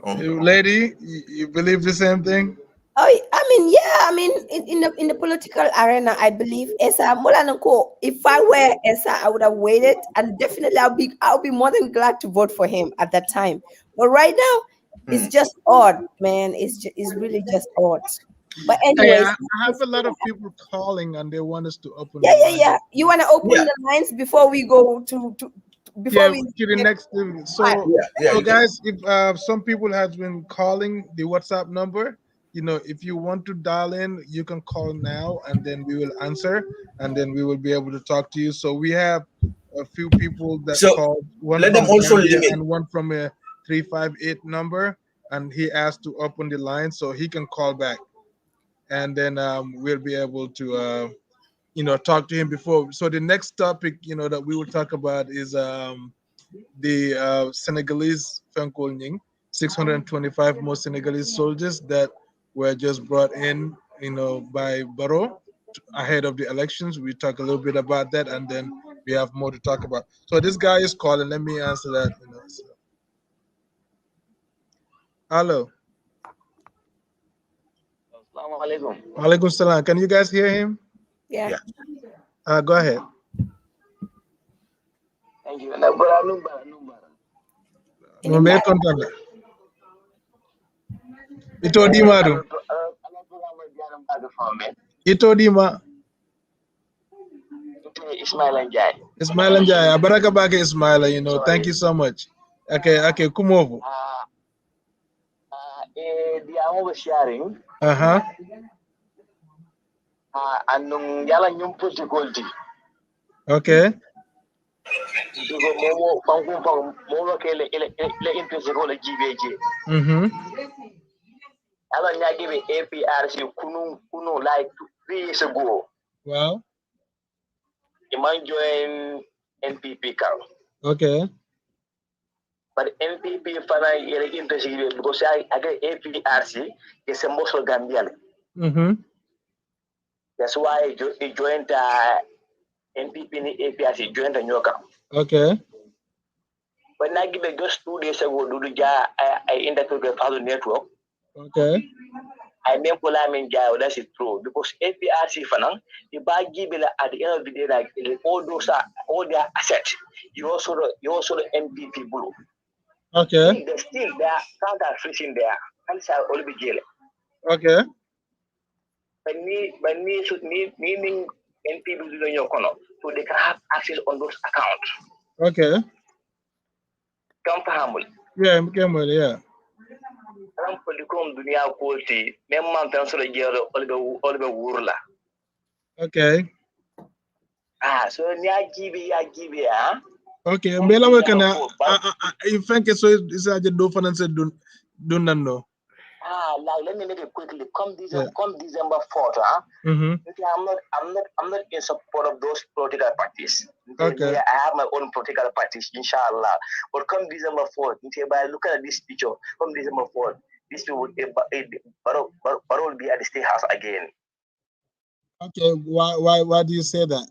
Um, lady, you believe the same thing? Oh, I mean, yeah. I mean, in the political arena, I believe Esa Molanako. If I were Esa, I would have waited, and definitely I'll be more than glad to vote for him at that time. But right now, it's hmm. just odd, man. It's really just odd. But Hey, anyways, I have a lot of people calling and they want us to open yeah, the yeah, line. yeah. You want to open Yeah, the lines before we go to before Yeah, we to the get next thing. hot? yeah, So you can. guys, if some people has been calling the WhatsApp number, if you want to dial in, you can call now, and then we will answer, and then we will be able to talk to you. So we have a few people that So called, one let them from also Gambia limit. and one from a 358 number, and he asked to open the line so he can call back, and then we'll be able to talk to him before. So the next topic that we will talk about is the Senegalese Fankolning, 625 more Senegalese soldiers that were just brought in, by Barrow ahead of the elections. We talk a little bit about that, and then we have more to talk about. So this guy is calling. Let me answer that. Hello. Assalamu alaikum. Alaikum salam. Can you guys hear him? Yeah. Yeah. Go ahead. Thank you. Numbara, numbara. No, me contanda. Ito di maru. Ito di ma. Ismail and Jai. Ismail and Jaya. Baraka bake Ismail. Thank you so much. Okay, come over. The hour was sharing. Uh-huh. And yala nyum political di. Okay. Digo momo fankum fang momo ke le interest ko le GBG. Mm-hmm. Alo nya give APRC kunu like 3 years ago. Wow. The man join NPP car. Okay. But NPP fana yele interest because I get APRC is a Muslim Gambian. Mm-hmm. That's why he joined NPP ni APRC joined the Nyoka. Okay. But now give just 2 days ago, Duduja, I interviewed the Father Network. Okay. I mean, Polamin Jao, that's it true. Because APRC Fanang, the bag give at the end of the day, like all those are all their assets. You also the NPP blue. Okay. Still there counter fishing there. And shall all be jail. Okay. But should meaning NPP in your corner. So they can have access on those accounts. Okay. Come for humble. Yeah, I'm Campbell, yeah. Ram Polycom Dunia Quality, même man tan solo jero olbe wurla. Okay. So ni ajibi ah. Okay. Mbela we kana in fact so is a do finance do nando. Like let me make it quickly. Come Yeah. December 4th, Mm-hmm. I'm not in support of those political parties. Okay. I have my own political parties, inshallah. But come December 4th, by looking at this picture, come December 4th, this people will be at the state house again. Okay. Why do you say that?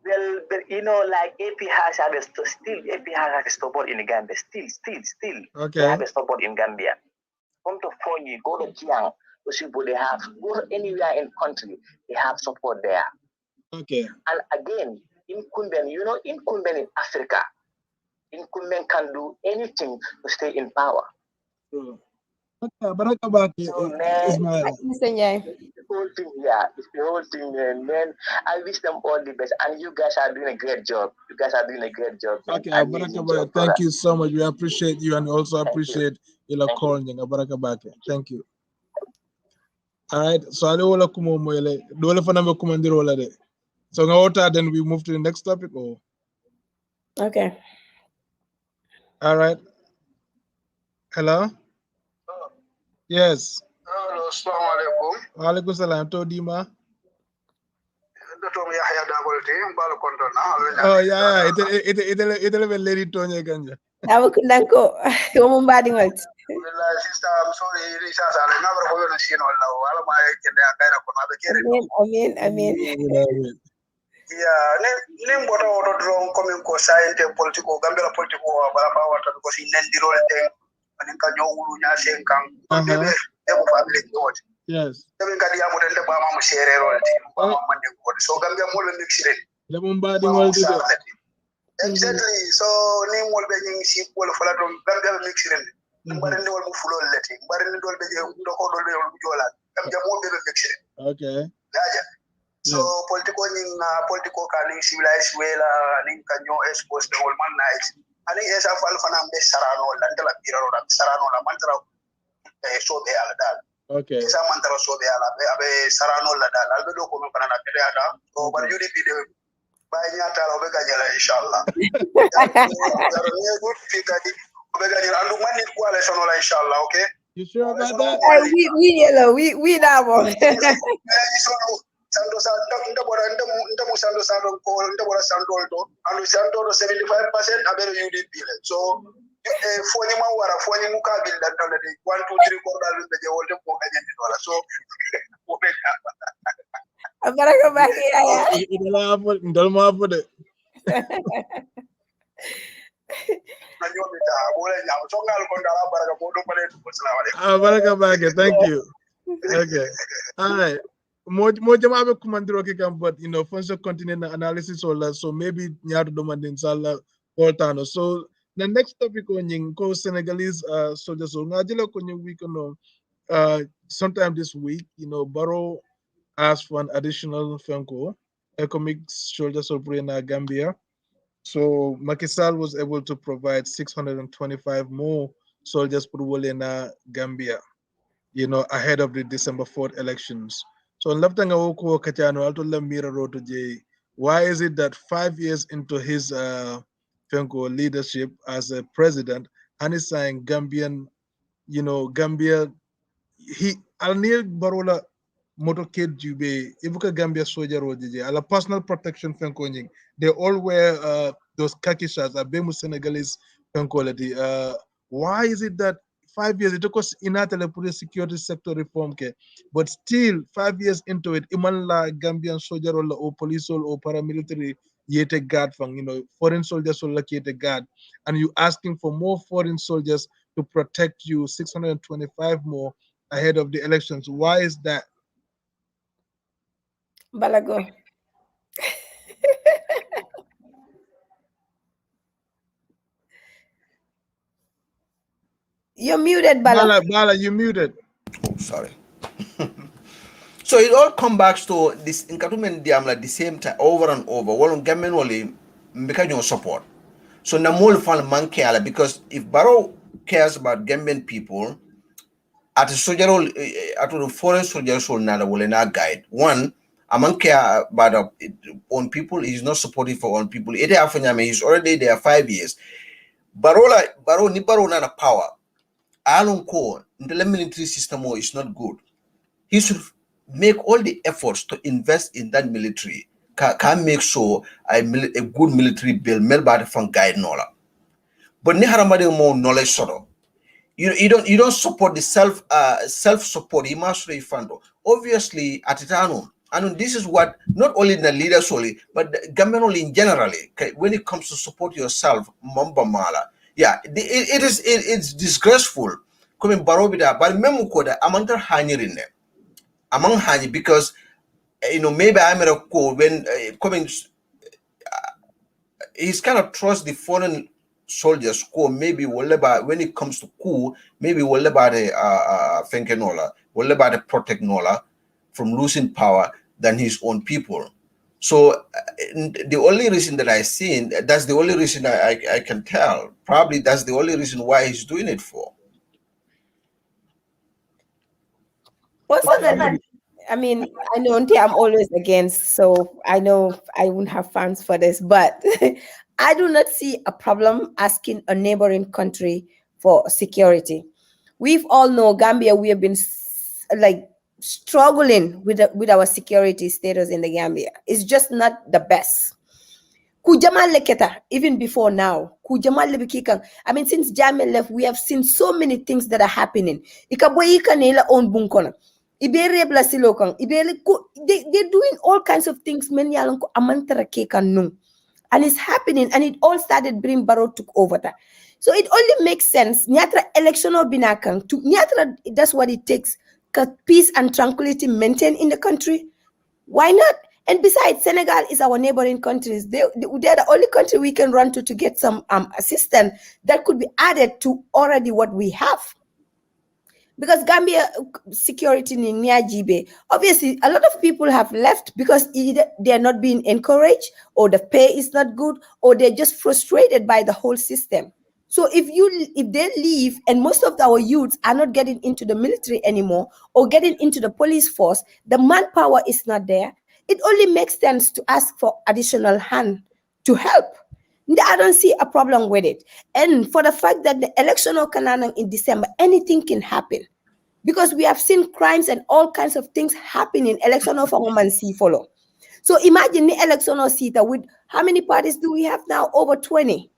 Well, but like AP has a support in Gambia. Still. Okay. They have a support in Gambia. Come to Fonyi, go to Jiang, those people they have, go anywhere in country, they have support there. Okay. And again, incumbent in Africa, incumbent can do anything to stay in power. Sure. Okay, Baraka Baki, So, man, Ismail. Mr. it's the whole thing, man. I wish them all the best, and you guys are doing a great job. Okay, Man. Baraka Baki, thank you so much. We appreciate you and also appreciate you calling Baraka Baki. Thank you. All right, so I don't want to come on. Dole fana me kumandiro wala de. So ngawota, then we move to the next topic. Or Okay. all right. Hello. Yes. Hello, assalamu alaikum. Walaikum salam. To Dima. Dr. Yahya Dabolti, Mbalo Kontona. Oh yeah. It a lady Tonya Ganja. Awo kundanko. Omumbadi walt. Sister, I'm sorry, Risha Sala, never hold a scene or low. All my kind of Amen. Yeah, name what I ordered wrong coming co science political, Gambia political, Baraba water because in Nendiro and in Kanyo Ulunya Senkang, family court. Yes. Then got the Abu and the Bama share royalty, Monday court. So Gambia more mix it. The Mumbadi walt. Exactly. So name will be sequel for Gambia mix it. But in the world full of letting, but in the world be the whole of Jola. Gambia more baby mix it. Okay. So political can civilized way ning kanyo expose the whole man night. Ani Essa Faal fana be sarano landala piraro sarano la mantra so be ala dal. Okay. Essa mantra so be ala be sarano la dal. Albe do ko men fana na pede ada. So bar UDP de ba nyata la be gajala inshallah. Yaro ne good figure di be gajala andu mani ko ala sono la inshallah, okay? You sure about that? We yellow. We that one. Santo Santo ko ndabora Santo to and Santo 75% abere UDP so foni ma wara foni mu ka bil dan tan de 1 2 3 ko dal be je wolte ko ganyen dola so ko be Baraka Baki aya. Ndal ma fu de. Baraka Baki, thank you. Okay. All right. More jama be kumandiro ke kam, but funso continent analysis or la, so maybe nyaado domandin sala voltano. So the next topic on ko Senegalese soldiers so ngajila ko week sometime this week, Barrow asked for an additional FENCO economic soldiers of Gambia. So Macky Sall was able to provide 625 more soldiers for Gambia, ahead of the December 4th elections. So lafta nga woko kachano alto la mira roto je Why is it that 5 years into his Fenko leadership as a president, and he's saying Gambian, Gambia, he alnil barola motorcade jube ibuka Gambia soldier rodije ala personal protection Fenko nying. They all wear those khaki shirts, a bemu Senegalese Fenko leti. Why is it that 5 years it took us inatele put the security sector reform ke, but still 5 years into it, iman la Gambian soldier or police or paramilitary yete guard from foreign soldiers or like yete guard, and you asking for more foreign soldiers to protect you, 625 more ahead of the elections. Why is that? Balago. You're muted, Bala. Bala, you muted. Oh, sorry. So it all comes back to this incatment diam like the same time over and over. Well, gamen wali make your support. So Namol fan man care because if Barrow cares about Gambian people, at a soldier at the foreign soldiers will not will not guide. One, a man care about own people. He's not supportive for own people. He's already there 5 years. Barrow ni Barrow not a power. Alon ko the military system is not good. He should make all the efforts to invest in that military. Can make sure a good military bill made by the fund guide nola. But ni haramade more knowledge sort of. You don't support the self support. You must refund. Obviously, at Itano, and this is what not only the leaders only, but the government only in generally. When it comes to support yourself, mamba mala, yeah, it's disgraceful. Coming barobida, but memukoda among hanyirin among hani because maybe I'm at a call when coming. He's kind of trust the foreign soldiers ko maybe whatever when it comes to coup maybe whatever the Fenkenola whatever the protect Nola from losing power than his own people. So the only reason that I seen that's the only reason I can tell probably that's the only reason why he's doing it for. Personally, I mean, I know Auntie, I'm always against, so I know I wouldn't have fans for this, but I do not see a problem asking a neighboring country for security. We've all know Gambia. We have been like struggling with our security status in the Gambia. It's just not the best. Kujamal leketa, even before now. Kujamal lebikikang. I mean, since Jamel left, we have seen so many things that are happening. Ikaboyika nila on bunkona. Ibere blasilokang. They're doing all kinds of things. Many yalang ko amantara kekan nung. And it's happening, and it all started bring Barrow took over that. So it only makes sense. Nyatra electional binakang to nyatra, that's what it takes. Peace and tranquility maintained in the country. Why not? And besides, Senegal is our neighboring countries. They're the only country we can run to get some assistance that could be added to already what we have. Because Gambia security in Niajibe, obviously, a lot of people have left because either they are not being encouraged, or the pay is not good, or they're just frustrated by the whole system. So if they leave and most of our youths are not getting into the military anymore or getting into the police force, the manpower is not there. It only makes sense to ask for additional hand to help. I don't see a problem with it. And for the fact that the election of Kananang in December, anything can happen. Because we have seen crimes and all kinds of things happen in election of a woman see follow. So imagine the election of Sita with how many parties do we have now? Over 20.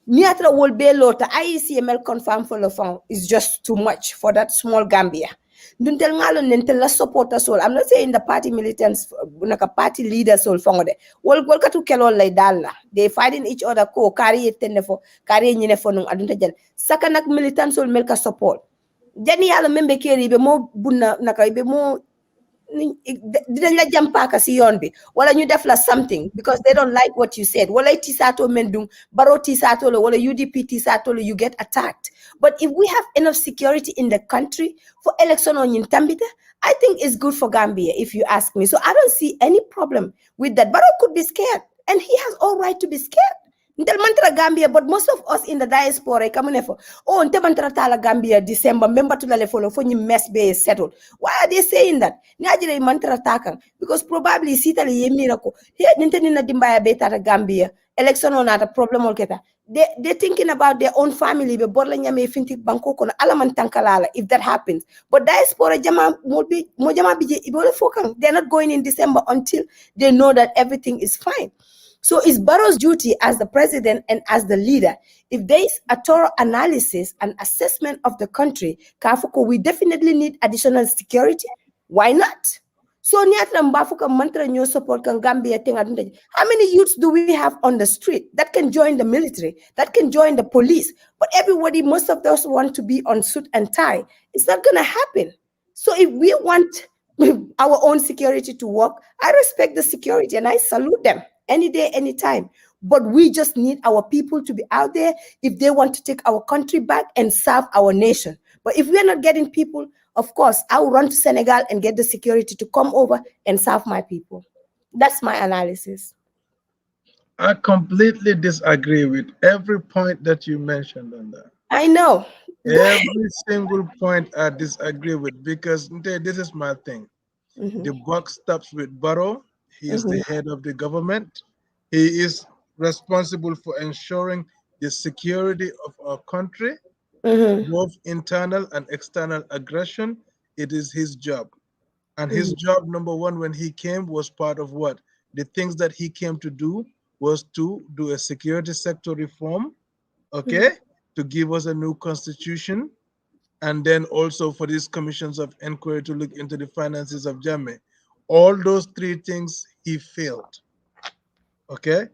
Niatra will be lot. IECML confirm for the fund is just too much for that small Gambia. Duntel ngalo nentel la supporters all. I'm not saying the party militants, naka party leaders all fangode. Wol katu kelol lay dalla. They fighting each other ko carry it tenefo, carry nyine fo nung adunta jel. Saka nak militants all melka support. Jani yalla membe keri be mo bunna naka be mo dinañ la jampaka si yoon bi wala ñu def la something because they don't like what you said wala tisato mendung baro tisato lo wala UDP tisato lo you get attacked. But if we have enough security in the country for election on Tambita, I think it's good for Gambia if you ask me. So I don't see any problem with that. Baro could be scared and he has all right to be scared Ntel mantra Gambia, but most of us in the diaspora coming for oh nte mantra tala Gambia December member to the follow for you mess be settled. Why are they saying that? Nyajire mantra takan because probably sita le yemirako. Here ninte nina dimbaya beta Gambia election on a problem or keta. They thinking about their own family be borla nyame finti banko kono alaman tankalala if that happens. But diaspora jama molbi mojama bije ibole fokang. They're not going in December until they know that everything is fine. So it's Barrow's duty as the president and as the leader. If there is a thorough analysis and assessment of the country, Kafuko, we definitely need additional security. Why not? So niatra mbafuka mantra nyo support kan Gambia thing. How many youths do we have on the street that can join the military, that can join the police? But everybody, most of those want to be on suit and tie. It's not gonna happen. So if we want our own security to work, I respect the security and I salute them any day, anytime. But we just need our people to be out there if they want to take our country back and serve our nation. But if we're not getting people, of course, I will run to Senegal and get the security to come over and serve my people. That's my analysis. I completely disagree with every point that you mentioned on that. I know. Go ahead. Every single point I disagree with because this is my thing. Mhm, The buck stops with Barrow. He is the mhm, head of the government. He is responsible for ensuring the security of our country, mhm, both internal and external aggression. It is his job. And his mhm, job, number one, when he came, was part of what? The things that he came to do was to do a security sector reform, mhm, okay, to give us a new constitution, and then also for these commissions of inquiry to look into the finances of Jammeh. All those three things he failed. Okay,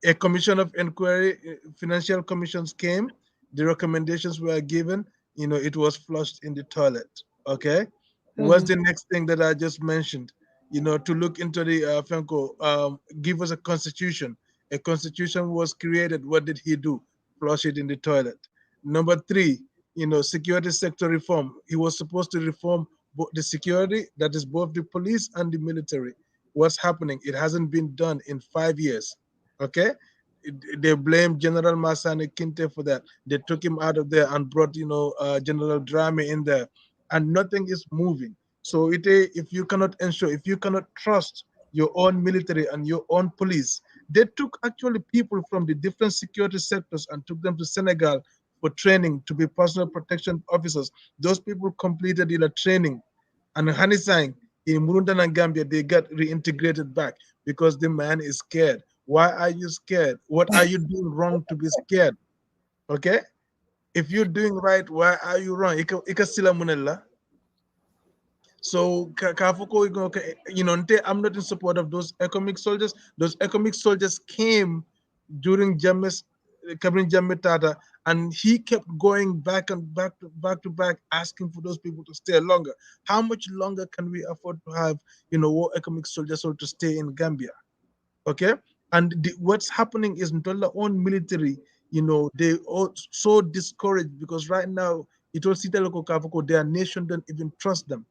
a commission of inquiry, financial commissions came, the recommendations were given, it was flushed in the toilet. Okay, what's mhm, the next thing that I just mentioned? To look into the Fenco, give us a constitution. A constitution was created. What did he do? Flush it in the toilet. Number three, security sector reform. He was supposed to reform the security, that is both the police and the military. What's happening? It hasn't been done in 5 years. Okay, they blame General Masani Kinte for that. They took him out of there and brought, General Drame in there, and nothing is moving. So if you cannot ensure, if you cannot trust your own military and your own police, they took actually people from the different security sectors and took them to Senegal for training to be personal protection officers. Those people completed the training, and Hanisang in Murundan and Gambia, they got reintegrated back because the man is scared. Why are you scared? What are you doing wrong to be scared? Okay? If you're doing right, why are you wrong? Ika sila munella. So Kafuko, I'm not in support of those economic soldiers. Those economic soldiers came during Jammeh's Kabrin Jammeh Tata, and he kept going back and back to back, asking for those people to stay longer. How much longer can we afford to have, war economic soldiers or to stay in Gambia? Okay, and what's happening is Ntola own military, they are so discouraged because right now it will Sita Loko Kafuko, their nation don't even trust them,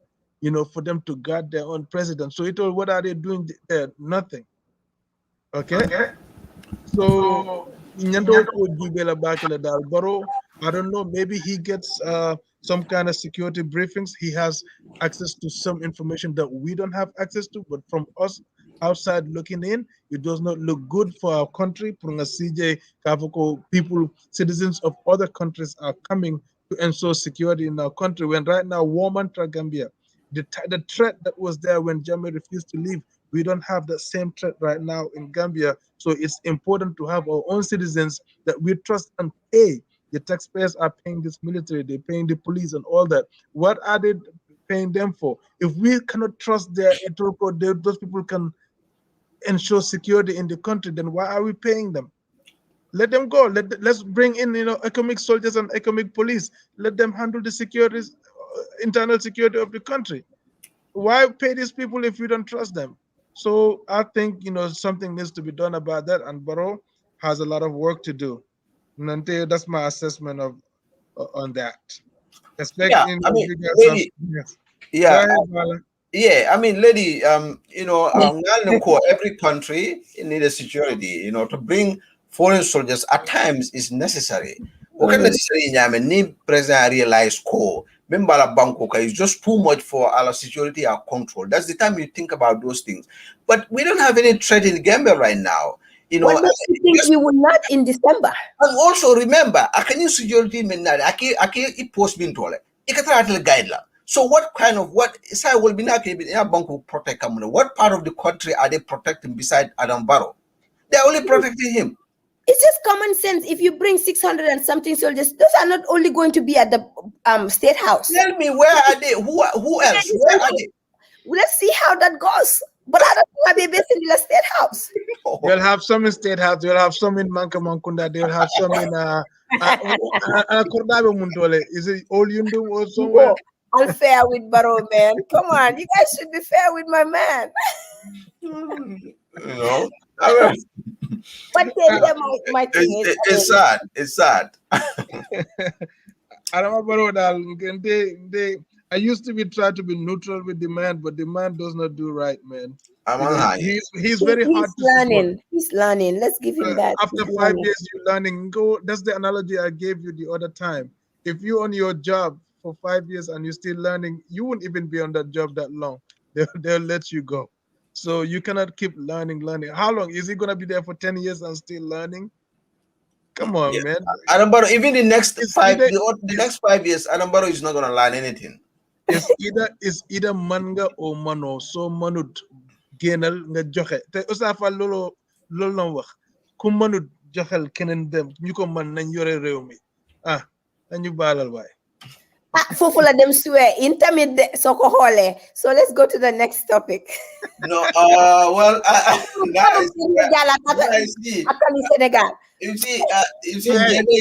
for them to guard their own president. So it all, what are they doing there? Nothing. Okay, Okay. so So, Nyando ko Jubela Bakela Dal Baro, I don't know, maybe he gets some kind of security briefings. He has access to some information that we don't have access to, but from us outside looking in, it does not look good for our country. Purunga CJ Kavuko people, citizens of other countries are coming to ensure security in our country. When right now, war mantra Gambia, the threat that was there when Jammeh refused to leave, we don't have that same threat right now in Gambia. So it's important to have our own citizens that we trust and pay. The taxpayers are paying this military, they're paying the police and all that. What are they paying them for? If we cannot trust their Ethiopia, those people can ensure security in the country, then why are we paying them? Let them go. Let's bring in, economic soldiers and economic police. Let them handle the security, internal security of the country. Why pay these people if we don't trust them? So I think something needs to be done about that, and Barrow has a lot of work to do. Nante, that's my assessment of on that. Expect yeah, I mean, you got some. lady, Yes. Go yeah, ahead, Bala. yeah, I mean, lady, every country need a security, to bring foreign soldiers at times is necessary. Okay, necessary nyame ni president realize ko membala banko is just too much for our security or control. That's the time you think about those things. But we don't have any threat in Gambia right now. You know, what makes you think we will not in December? and also remember, I can use security men. I can it post bin tole. Ikatara guideline. So what kind of what say will be not bank will protect Kamuna? What part of the country are they protecting beside Adam Barrow? They're only protecting him. It's just common sense. If you bring 600 and something soldiers, those are not only going to be at the state house. Tell me, where are they? Who else? Where are they? Let's see how that goes. But I don't want to be based in the state house. They'll have some in State House. They'll have some in Mankunda. They'll have some in Kordabe Muntole. Is it all Yundum or somewhere? Unfair with Barrow, man. Come on, you guys should be fair with my man. You know, I mean, But my thing is, it's sad. It's sad. I used to be trying to be neutral with the man, but the man does not do right, man. I'm on high. He's very hard to learning. support. He's learning. Let's give him that. After He's 5 learning. years, you're learning. Go. That's the analogy I gave you the other time. If you're on your job for 5 years and you're still learning, you won't even be on that job that long. They'll let you go. So you cannot keep learning. How long is he gonna be there for 10 years and still learning? Come on, man. Anambaro, even the next the next 5 years, Anambaro is not gonna learn anything. It's either manga or mano. So manut genal nga joxe. Te Osafa lolo la wax. Ku manut joxel kenen dem ñu ko man nañ yore réew mi. Ah, nañu balal way. Fofu la dem swear intermit soko hole. So let's go to the next topic. No, well, Senegal. You see,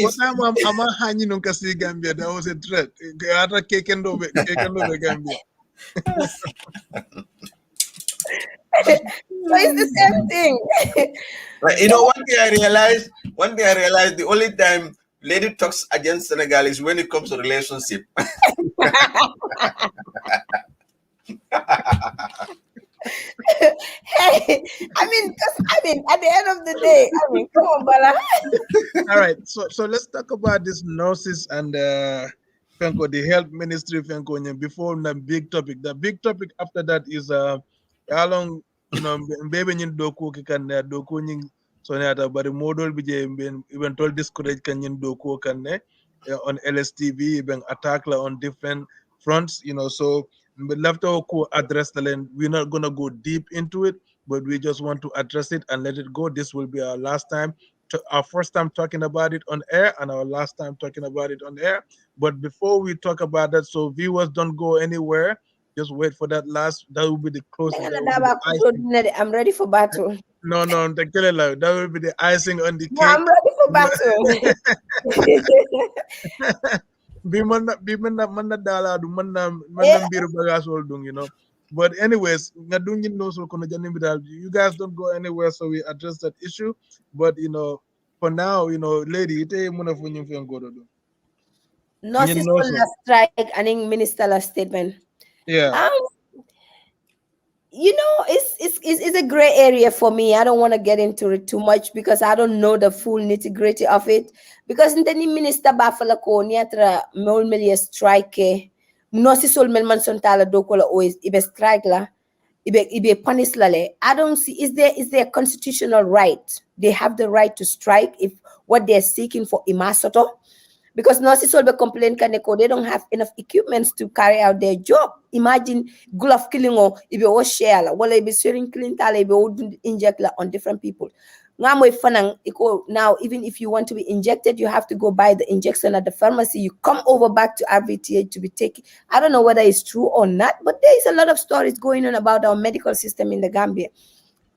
what time am I hanging on Kasi Gambia? That was a threat. Ata kekendo be Gambia. So it's the same thing. You know, one thing I realized, the only time lady talks against Senegal is when it comes to relationship. Hey, at the end of the day, come on, Bala. All right, so let's talk about this nurses and Fenko, the health ministry, Fenko, before the big topic. The big topic after that is how long, baby nyin doku kan doku nyin so nyata bari modol bije even told discourage kan nyin doku kan on LSTV even attack on different fronts, so left our address the land. We're not gonna go deep into it, but we just want to address it and let it go. This will be our last time, our first time talking about it on air, and our last time talking about it on air. But before we talk about that, so viewers don't go anywhere. Just wait for that last. That will be the closing. I'm ready for battle. No, that will be the icing on the cake. No, I'm ready for battle. But anyways, you guys don't go anywhere, so we address that issue. But for now, lady, Nurses will strike and minister statement. Yeah. It's a gray area for me. I don't want to get into it too much because I don't know the full nitty-gritty of it. Because in the minister bafala ko niatra mol strike no si sol mel man sontala dokola o ibe strike la ibe punish lale. I don't see is there constitutional right? They have the right to strike if what they're seeking for imasoto. Because nurses will be complain kaneko they don't have enough equipments to carry out their job. Imagine glove killing or if you was share la wala be sharing clean tale be inject la on different people. Now even if you want to be injected, you have to go buy the injection at the pharmacy. You come over back to RVTH to be taken. I don't know whether it's true or not, but there is a lot of stories going on about our medical system in the Gambia.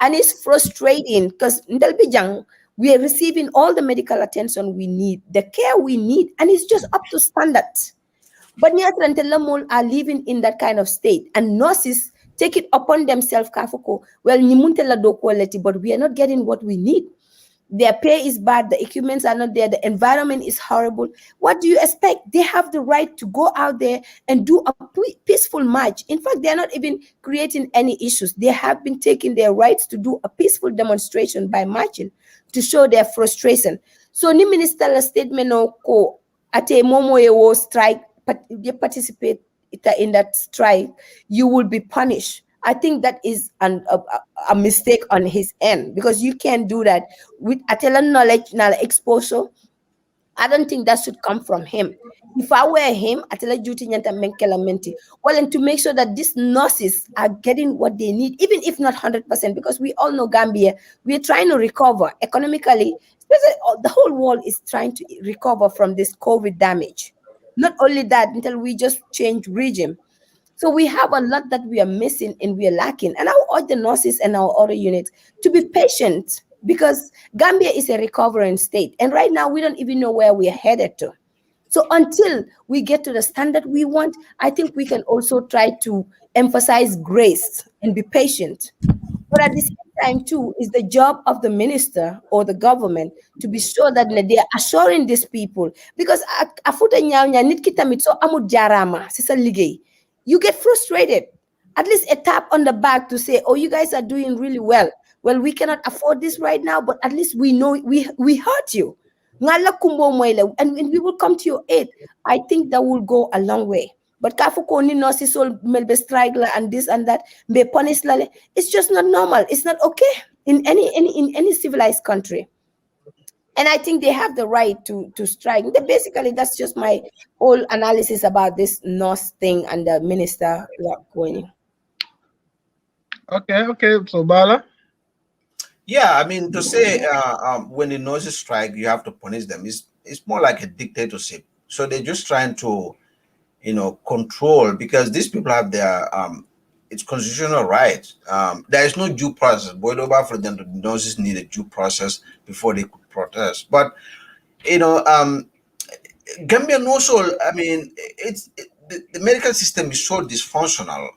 And it's frustrating because we are receiving all the medical attention we need, the care we need, and it's just up to standards. But Nyatrantelamol are living in that kind of state, and nurses take it upon themselves, Kafuko. Well, but we are not getting what we need. Their pay is bad, the equipments are not there, the environment is horrible. What do you expect? They have the right to go out there and do a peaceful march. In fact, they are not even creating any issues. They have been taking their rights to do a peaceful demonstration by marching to show their frustration. So ni minister la statement ko ate momo ye wo strike, you participate in that strike, you will be punished. I think that is a mistake on his end, because you can't do that with atela knowledge na exposure. I don't think that should come from him. If I were him, atela duty nyanta menkela menti. Well, and to make sure that these nurses are getting what they need, even if not 100%, because we all know Gambia, we are trying to recover economically. Especially the whole world is trying to recover from this COVID damage. Not only that, until we just change regime. So we have a lot that we are missing and we are lacking. And I will urge the nurses and our other units to be patient, because Gambia is a recovering state. And right now, we don't even know where we are headed to. So until we get to the standard we want, I think we can also try to emphasize grace and be patient. But at the same time, too, is the job of the minister or the government to be sure that they are assuring these people. Because afuta nyanya nit kita mitso amut jarama sisa ligay. You get frustrated. At least a tap on the back to say, "Oh, you guys are doing really well. Well, we cannot afford this right now, but at least we know we hurt you. Ngala kumbo moile, and we will come to your aid." I think that will go a long way. But kafu ko ni no si sol melbe strike la and this and that be punish la. It's just not normal. It's not okay in any civilized country. And I think they have the right to strike. Basically, that's just my whole analysis about this North thing and the minister going. Okay. So Bala. Yeah, I mean, to say when the nurses strike, you have to punish them. It's more like a dictatorship. So they're just trying to, control, because these people have their it's constitutional right. There is no due process. Boy, over for them, the nurses need a due process before they could protest. But Gambian also, I mean, the medical system is so dysfunctional.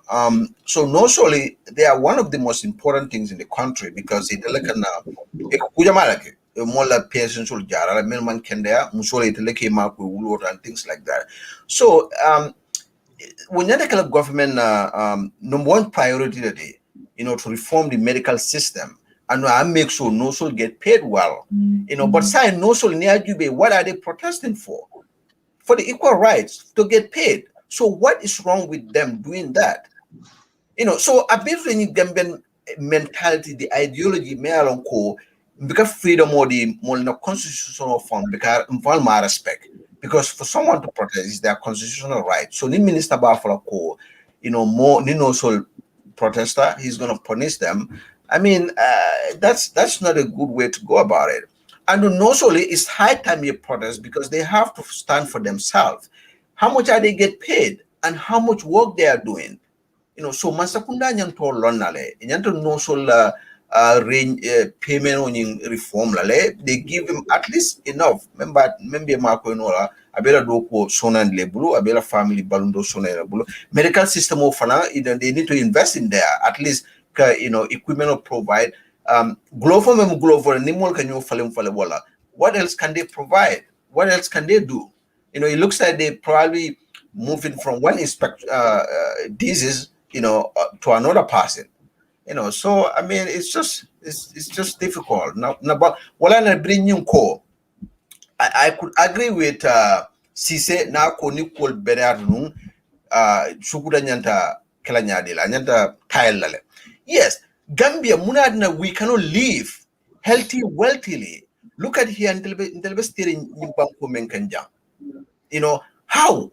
So not solely they are one of the most important things in the country, because it like more like patients will jar, like man can there, musole it like and things like that. So when you look government, number one priority today, to reform the medical system and I make sure no soul get paid well. But say no soul near you, what are they protesting for? For the equal rights to get paid. So what is wrong with them doing that? So a bit of Gambian mentality, the ideology, may along call because freedom or the more constitutional form because involve my respect. Because for someone to protest is their constitutional right. So the minister Bafala call, more Nino Sol protester, he's gonna punish them. I mean, that's not a good way to go about it. And also, it's high time you protest because they have to stand for themselves. How much are they get paid and how much work they are doing? So masakunda nyanto lonale, nyanto no so range payment on reform lale. They give him at least enough. Remember Marco Nola, abela doko sona and lebulu, abela family balundo sona lebulu. Medical system of fana, they need to invest in there at least. Equipment will provide. Global nimol can you fall. What else can they provide? What else can they do? It looks like they probably moving from one disease, to another person. So I mean, it's just difficult. Now, but what I bring you call, I could agree with Cisse na ko Nicole Berarnung, Shukuda Nyanta Kelanyadila, Nyanta Kyle. Yes, Gambia, Munadna, we cannot live healthy, wealthily. Look at here until we're steering Menkanjang. How?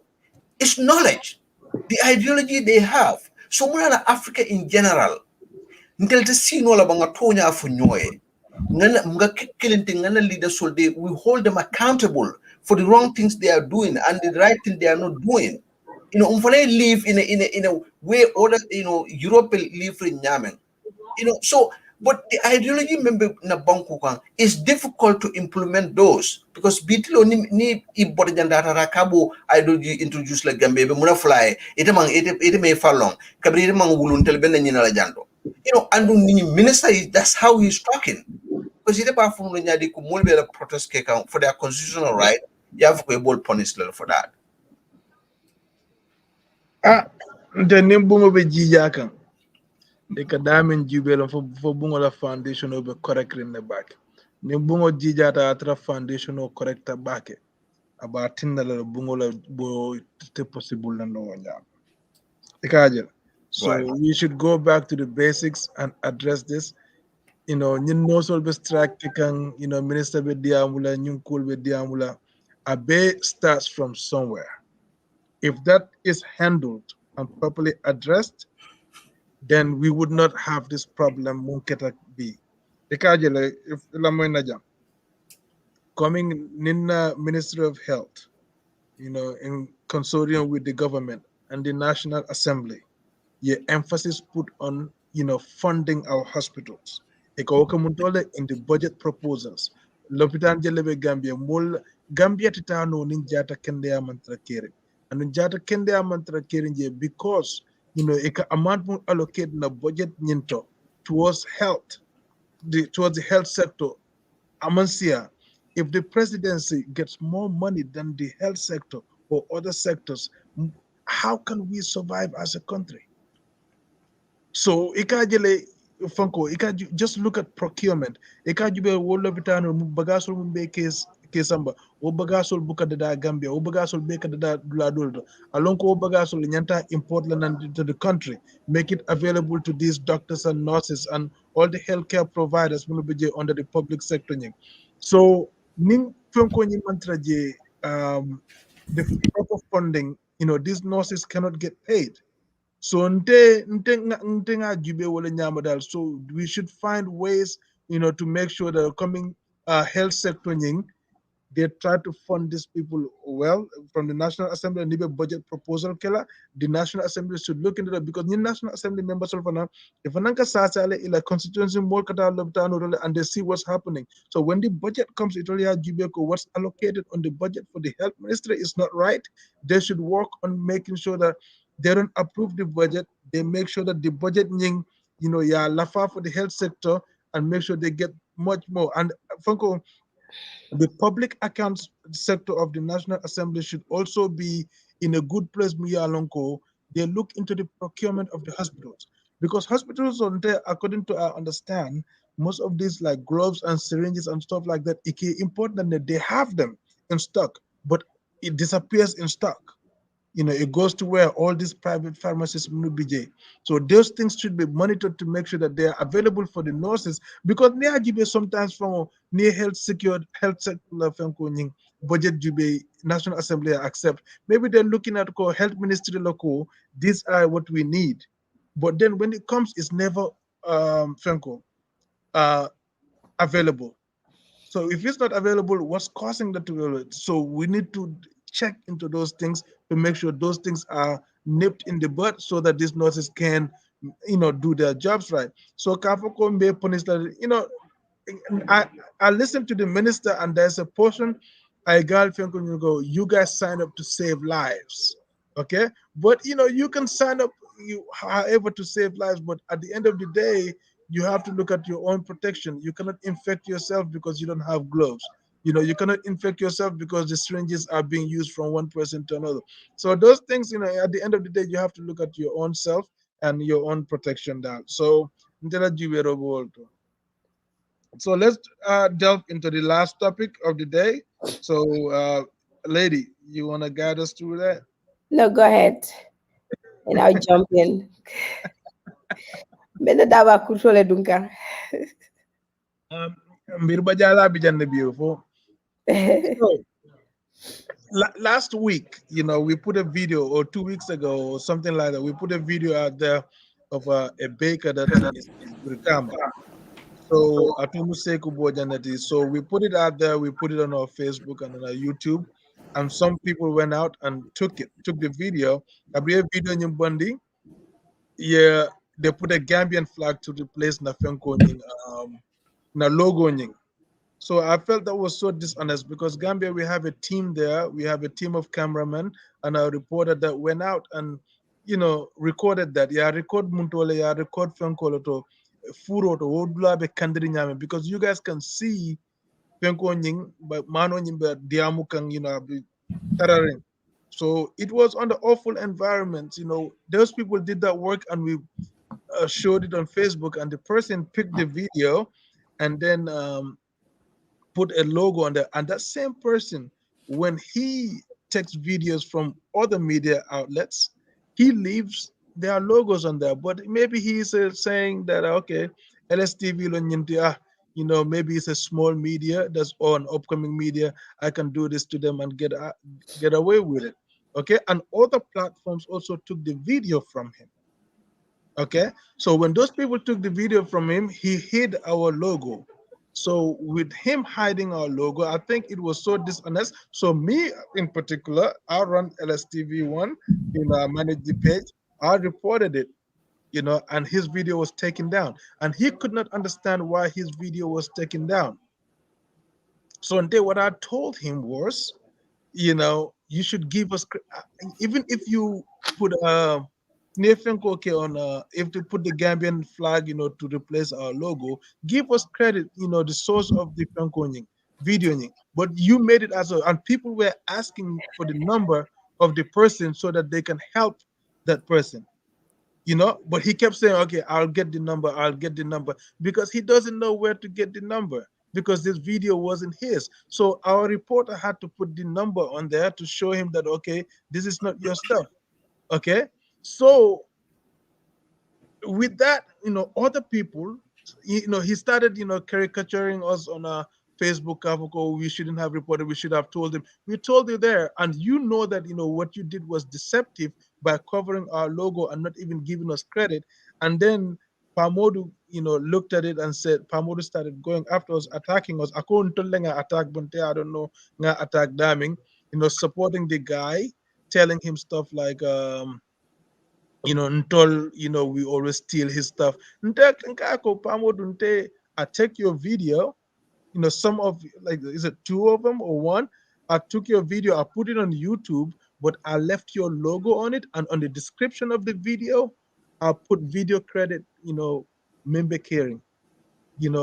It's knowledge, the ideology they have. So Munana Africa in general, until the scene all about Tonya Funyoe, Ngana leaders so we hold them accountable for the wrong things they are doing and the right thing they are not doing. Umfane live in a way other Europe live in Yemen. So but the ideology member na bankukan is difficult to implement those because bitilo ni ibodjanda rakabo ideology introduce like Gambia muna fly it may fall long kabri mang wulun tel ben ni la jando and the minister that's how he's talking. because ite ba funu nyadi ko mulbe la protest ke kan for their constitutional right. You have to be able punish them for that. Ah, nte nimbungo be jija kan. Eka damin jubelo fo bungo la foundation obe correct in the back. Nimbungo jija ta atra foundation o correcta back. Aba tinda la bungo la bo te possible na no wanya. Eka so Right. we should go back to the basics and address this. You know, nyin nosol be strike kan, you know, minister be diamula, nyun cool be diamula. A bay starts from somewhere. If that is handled and properly addressed, then we would not have this problem munketa be. Ikajele, if lamoy na jam, coming Nina Ministry of Health, you know, in consortium with the government and the National Assembly, your emphasis put on, you know, funding our hospitals. Iko muntole in the budget proposals. Lopitan jelebe Gambia mul Gambia titano ninjata kende ya mantra kere. And ninjata kende ya mantra kere nje because you know ika amount mo allocate na budget nyinto towards health, towards the health sector. Amansia, if the presidency gets more money than the health sector or other sectors, how can we survive as a country? So ikajele funko just look at procurement. Ikajube wolo bitano bagasol mumbe kesamba o bagasol buka da Gambia o bagasol beka da duladuldo along ko bagasol nyanta import to the country, make it available to these doctors and nurses and all the healthcare providers under the public sector nying. So ning funko nyi mantra je the proper funding, you know, these nurses cannot get paid. So so we should find ways, you know, to make sure that the coming health sector they try to fund these people well from the National Assembly and a budget proposal killer. The National Assembly should look into that because the National Assembly members of now, if ananka sasale ila constituency more and they see what's happening. So when the budget comes, it only has what's allocated on the budget for the health ministry is not right. They should work on making sure that they don't approve the budget. They make sure that the budget you know, yeah, lafa for the health sector and make sure they get much more. And Funko, the public accounts sector of the National Assembly should also be in a good place, Miyalonko. They look into the procurement of the hospitals. Because hospitals on there, according to I understand, most of these like gloves and syringes and stuff like that, it is important that they have them in stock, but it disappears in stock. You know, it goes to where all these private pharmacies will be. So those things should be monitored to make sure that they are available for the nurses because near jibe sometimes from near health secured health sector budget jibe National Assembly accept. Maybe they're looking at health ministry local, these are what we need. But then when it comes, it's never uh available. So if it's not available, what's causing that to be available? So we need to check into those things to make sure those things are nipped in the bud so that these nurses can, you know, do their jobs right. So Kafakombe punish that, you know, I I listened to the minister and there's a portion I got from you go, you guys sign up to save lives. Okay. But you know, you can sign up however to save lives, but at the end of the day, you have to look at your own protection. You cannot infect yourself because you don't have gloves. You know, you cannot infect yourself because the syringes are being used from one person to another. So those things, you know, at the end of the day, you have to look at your own self and your own protection down. So so let's delve into the last topic of the day. So, lady, you want to guide us through that? No, go ahead, and I'll jump in. Benda dawa kutole dunka. Um, mbir ba jala bi jande beautiful. So, last week, you know, we put a video, or 2 weeks ago, or something like that. We put a video out there of a baker that is in Brikama. So, Atumuseku Bojanati. So, we put it out there. We put it on our Facebook and on our YouTube. And some people went out and took the video. A video in Bundi. Yeah, they put a Gambian flag to replace Nafenko na logo nying. So I felt that was so dishonest because Gambia, we have a team there. We have a team of cameramen and a reporter that went out and, you know, recorded that. Yeah, record Muntole, yeah, record Fenkoloto. furo to wodula be kandiri nyame, because you guys can see penko nying but mano nyimbe diamu kan be tararing. So it was under awful environment. Those people did that work, and we showed it on Facebook, and the person picked the video and then put a logo on there. And that same person, when he takes videos from other media outlets, he leaves their logos on there. But maybe he's saying that, okay, LSTV, lo nyinti, maybe it's a small media that's on upcoming media. I can do this to them and get away with it. Okay. And other platforms also took the video from him. Okay, so when those people took the video from him, he hid our logo. So with him hiding our logo, I think it was so dishonest. So me in particular, I run LSTV1, I manage the page. I reported it, and his video was taken down. And he could not understand why his video was taken down. So one day what I told him was, you should give us even if you put Nathan Koke on if to put the Gambian flag, to replace our logo, give us credit, the source of the Franconing videoing. But you made it as a, and people were asking for the number of the person so that they can help that person. But he kept saying, okay, I'll get the number, because he doesn't know where to get the number, because this video wasn't his. So our reporter had to put the number on there to show him that, okay, this is not your stuff. Okay. So with that, other people, he started, caricaturing us on a Facebook. Kavoko, we shouldn't have reported, we should have told him. We told you there, and that, what you did was deceptive by covering our logo and not even giving us credit. And then Pamodu, looked at it and said, Pamodu started going after us, attacking us. Ako ntolenga attack bunte, I don't know, nga attack damning, supporting the guy, telling him stuff like, until we always steal his stuff. I take your video, some of, like, is it two of them or one? I took your video, I put it on YouTube, but I left your logo on it, and on the description of the video, I put video credit, member caring.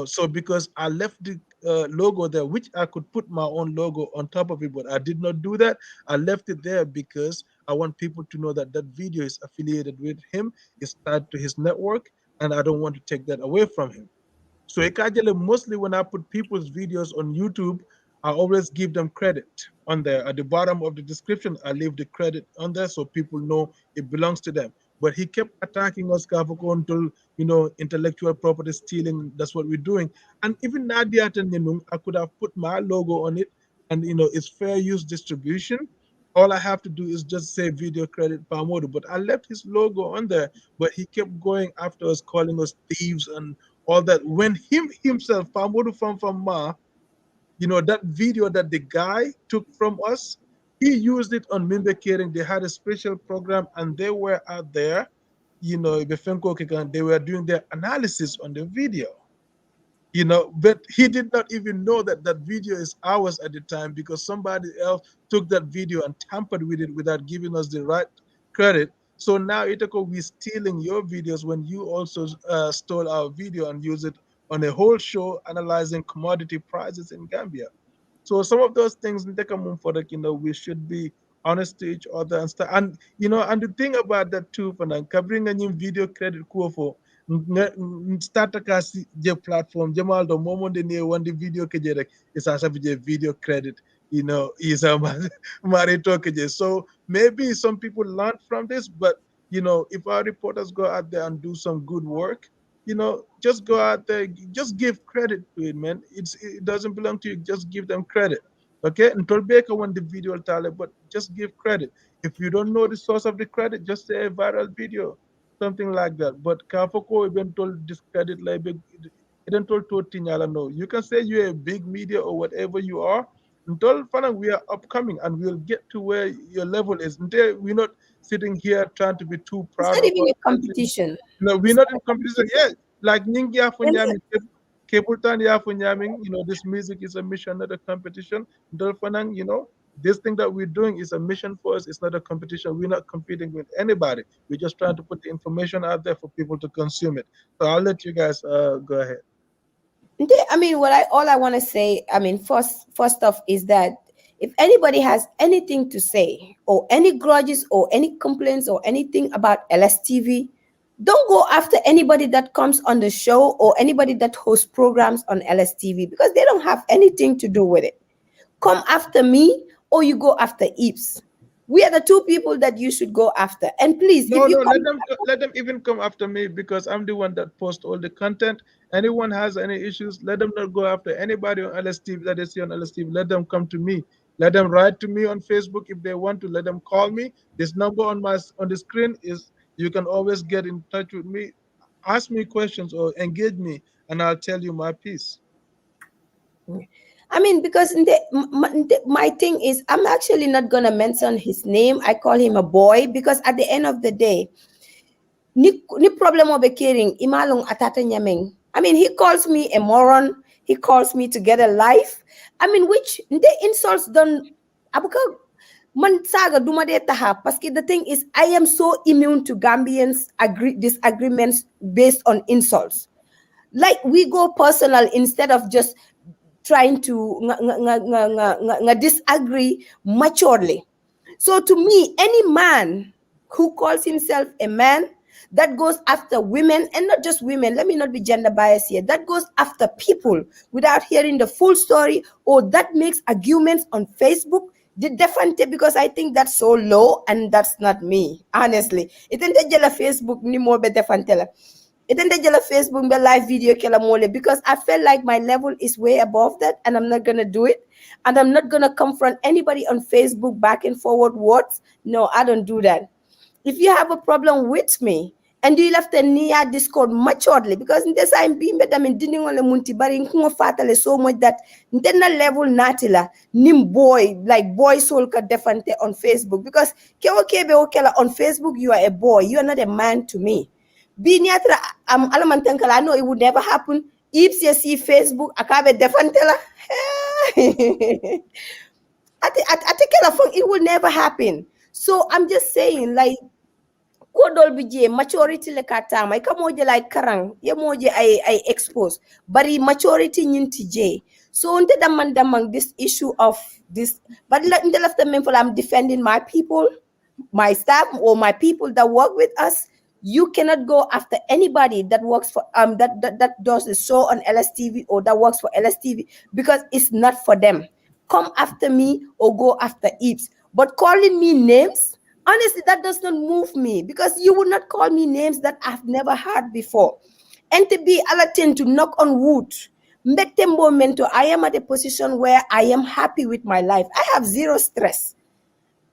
So because I left the logo there, which I could put my own logo on top of it, but I did not do that. I left it there because I want people to know that that video is affiliated with him, it's tied to his network, and I don't want to take that away from him. So Ekajele, mostly when I put people's videos on YouTube, I always give them credit on there. At the bottom of the description, I leave the credit on there so people know it belongs to them. But he kept attacking us, Kafako, until, intellectual property stealing. That's what we're doing. And even Nadia Tenenung, I could have put my logo on it, and, it's fair use distribution. All I have to do is just say video credit Pamodu. But I left his logo on there, but he kept going after us, calling us thieves and all that. When him himself, Pamodu from Ma, that video that the guy took from us, he used it on Mimbe Caring. They had a special program, and they were out there, they were doing their analysis on the video. But he did not even know that that video is ours at the time, because somebody else took that video and tampered with it without giving us the right credit. So now Itako, we stealing your videos when you also stole our video and use it on a whole show analyzing commodity prices in Gambia. So some of those things, we should be honest to each other and stuff. And and the thing about that too, for now, covering a new video credit for start kasi je platform jamal do momo de ne wande video ke je rek isa sa video credit, isa mari to ke je. So maybe some people learn from this, but if our reporters go out there and do some good work, just go out there, just give credit to it, man. It doesn't belong to you. Just give them credit. Okay? And Tolbeka won the video tale, but just give credit. If you don't know the source of the credit, just say a viral video, something like that. But Kafoko even told discredit like it told to Tinyala no. You can say you're a big media or whatever you are. Until Fanang, we are upcoming and we'll get to where your level is. Until we're not sitting here trying to be too It's proud not of even our a country. competition. No, we're It's not not in a competition competition. yet. Like Ningia for And Nyami, Capleton ya for Nyaming, this music is a mission, not a competition. Dolphanang, This thing that we're doing is a mission for us. It's not a competition. We're not competing with anybody. We're just trying to put the information out there for people to consume it. So I'll let you guys go ahead. I mean, all I want to say, I mean, first off, is that if anybody has anything to say, or any grudges, or any complaints, or anything about LSTV, don't go after anybody that comes on the show or anybody that hosts programs on LSTV, because they don't have anything to do with it. Come after me, or you go after Eves. We are the two people that you should go after. And please, if No, you no, come, let them even come after me because I'm the one that posts all the content. Anyone has any issues, let them not go after anybody on LSTV that they see on LSTV. Let them come to me. Let them write to me on Facebook if they want to. Let them call me. This number on the screen is you can always get in touch with me. Ask me questions or engage me, and I'll tell you my piece. I mean, because my thing is, I'm actually not going to mention his name. I call him a boy because at the end of the day, ni problem obe caring imalong atata nyameng. I mean, he calls me a moron. He calls me to get a life. I mean, which the insults don't. Abuka man saga duma de taha. Paske the thing is, I am so immune to Gambians disagreements based on insults. Like we go personal instead of just trying to disagree maturely. So to me, any man who calls himself a man that goes after women, and not just women, let me not be gender biased here, that goes after people without hearing the full story, or that makes arguments on Facebook, the defante, because I think that's so low, and that's not me, honestly. Itende jela Facebook ni mo be defante la. Itende jela Facebook be live video kela mole, because I felt like my level is way above that, and I'm not gonna do it. And I'm not gonna confront anybody on Facebook back and forward words. No, I don't do that. If you have a problem with me, and you left a near Discord maturely, because in this I'm being better in dealing on the munti bari nkungo fatale so much that na level natila nim boy, like boy soul ka defante on Facebook, because kewo kebe okela on Facebook you are a boy, you are not a man to me. Being yatra alamantankala, I know it would never happen. If you see Facebook akabe defantela, I think it will never happen. So I'm just saying, like, kodol bije maturity le katama ka moje like karang ye moje I expose bari maturity nyinti je. So unte damang this issue of this, but in the left men I'm defending my people, my staff, or my people that work with us. You cannot go after anybody that works for that does the show on LSTV, or that works for LSTV, because it's not for them. Come after me or go after Eves. But calling me names, honestly, that does not move me, because you would not call me names that I've never heard before. And to be alatin to knock on wood. Mbetembo mento, I am at a position where I am happy with my life. I have zero stress.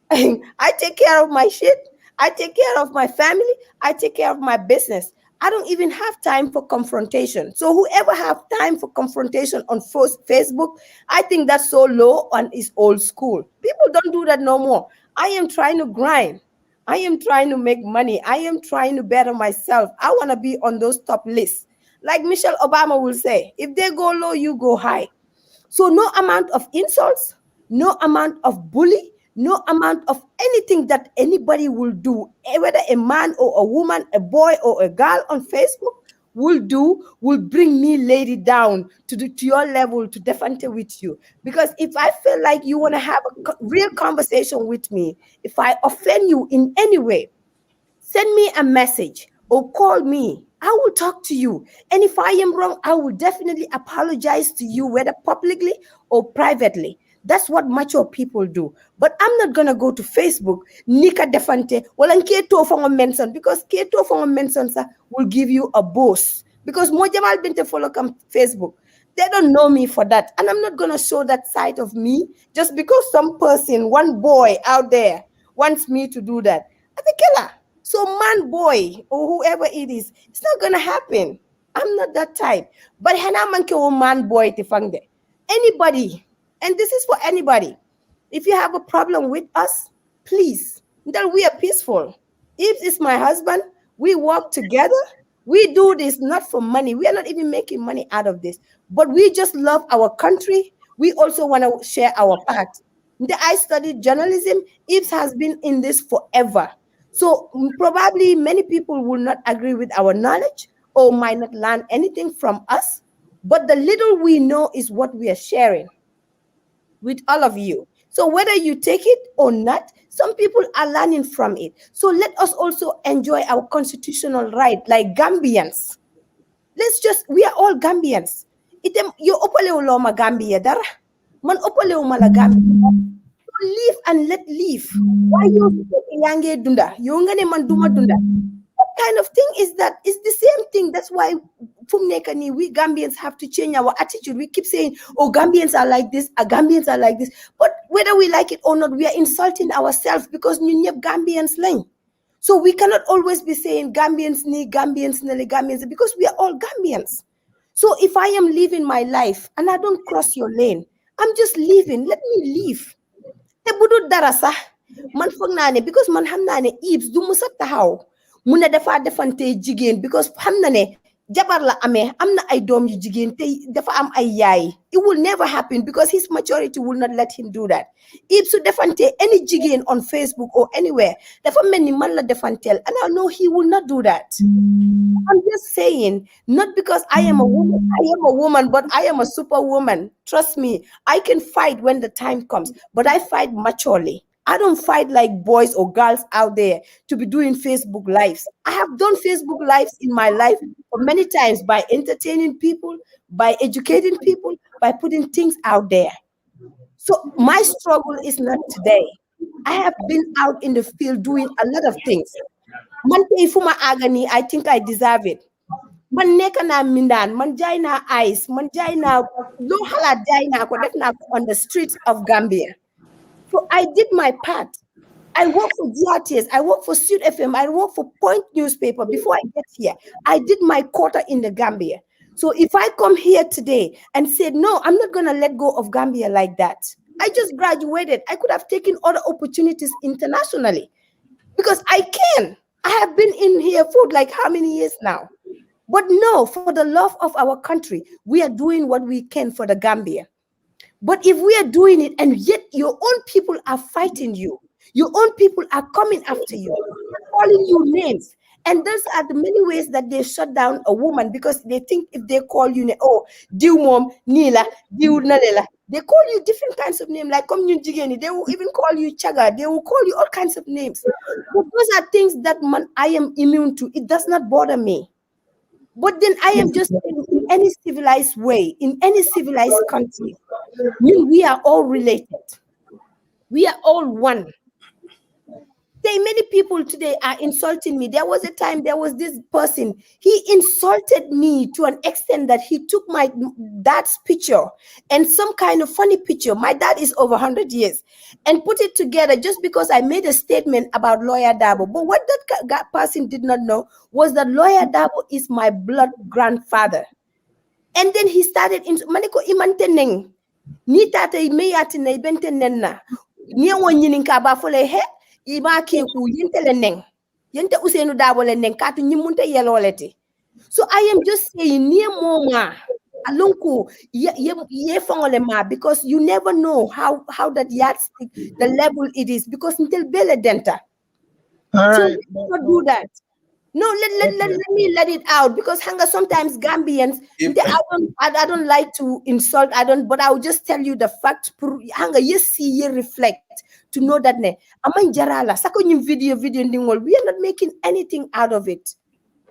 I take care of my shit. I take care of my family. I take care of my business. I don't even have time for confrontation. So whoever have time for confrontation on Facebook, I think that's so low and is old school. People don't do that no more. I am trying to grind. I am trying to make money. I am trying to better myself. I want to be on those top lists. Like Michelle Obama will say, if they go low, you go high. So no amount of insults, no amount of bully, no amount of anything that anybody will do, whether a man or a woman, a boy or a girl on Facebook will bring me lady down to your level to defend with you. Because if I feel like you want to have a real conversation with me, if I offend you in any way, send me a message or call me. I will talk to you. And if I am wrong, I will definitely apologize to you, whether publicly or privately. That's what mature people do. But I'm not gonna go to Facebook, Nika Defante, well, and Keto from mention, because Keto from mention will give you a boost. Because Mojamal Binte follow come Facebook. They don't know me for that. And I'm not gonna show that side of me just because some person, one boy out there, wants me to do that. I'm a killer. So man, boy, or whoever it is, it's not gonna happen. I'm not that type. But hana man ke wo man boy tifangde. Anybody, and this is for anybody. If you have a problem with us, please, that we are peaceful. If it's my husband, we work together. We do this not for money. We are not even making money out of this, but we just love our country. We also want to share our part. I studied journalism. Ibs has been in this forever. So probably many people will not agree with our knowledge or might not learn anything from us. But the little we know is what we are sharing with all of you. So whether you take it or not, some people are learning from it. So let us also enjoy our constitutional right, like Gambians. Let's just, we are all Gambians. Item yo opale uloma Gambia dara. Man opale umala Gambia. Live and let live. Why you yange dunda? You ngane man duma dunda. What kind of thing is that? It's the same thing. That's why Fumnekani, we Gambians have to change our attitude. We keep saying, oh, Gambians are like this, Gambians are like this. But whether we like it or not, we are insulting ourselves because Nyunyep Gambians leng. So we cannot always be saying Gambians ni, Gambians nele, Gambians, because we are all Gambians. So if I am living my life and I don't cross your lane, I'm just living. Let me live. Te budul dara sax man foog naa ne because man xam naa ne Ibs du musa taxaw mu ne dafa defante jigéen because xam na ne jabar la amee am na ay doom yu jigéen te dafa am ay yaay. It will never happen because his maturity will not let him do that. Ibs su defante any jigéen on Facebook or anywhere dafa mel ni man la defantel and I know he will not do that. I'm just saying, not because I am a woman, but I am a superwoman. Trust me, I can fight when the time comes, but I fight maturely. I don't fight like boys or girls out there to be doing Facebook lives. I have done Facebook lives in my life for many times by entertaining people, by educating people, by putting things out there. So my struggle is not today. I have been out in the field doing a lot of things. Man tey fu ma àgga I think I deserve it. Man nekk naa mindaan, man jaay naa ice, man jaay naa loo xalaat jaay naa ko def naa ko on the streets of Gambia. So I did my part. I work for GRTS, I work for Sud FM, I work for Point newspaper before I get here. I did my quota in the Gambia. So if I come here today and said, no, I'm not going to let go of Gambia like that. I just graduated. I could have taken other opportunities internationally because I can. I have been in here for like how many years now? But no, for the love of our country, we are doing what we can for the Gambia. But if we are doing it and yet your own people are fighting you, your own people are coming after you, they're calling you names. And those are the many ways that they shut down a woman because they think if they call you, oh, Diu mom, Nila, Diu Nalela, they call you different kinds of names, like Jigeni, they will even call you Chaga, they will call you all kinds of names. But those are things that I am immune to. It does not bother me. But then I am just saying, in any civilized way, in any civilized country, we are all related. We are all one. Many people today are insulting me. There was a time, there was this person, he insulted me to an extent that he took my dad's picture and some kind of funny picture. My dad is over 100 years and put it together just because I made a statement about Lawyer Dabo. But what that person did not know was that Lawyer Dabo is my blood grandfather. And then he started in maniko imanteneng ni tata me yatine benten na ni won nyinin ka ba fole he iba ke ku yinte le neng yente Usenu Dabo le neng katu nyimunte yelolete. So I am just saying ni moma alunku ye fongole ma because you never know how that yardstick the level it is because until bele denta. All So right. let's not do that. No, let me let it out because hunger sometimes Gambians If I don't like to insult, I don't, but I'll just tell you the fact hunger yes see ye reflect to know that ne aman jarala sako nyum video ndingol we are not making anything out of it.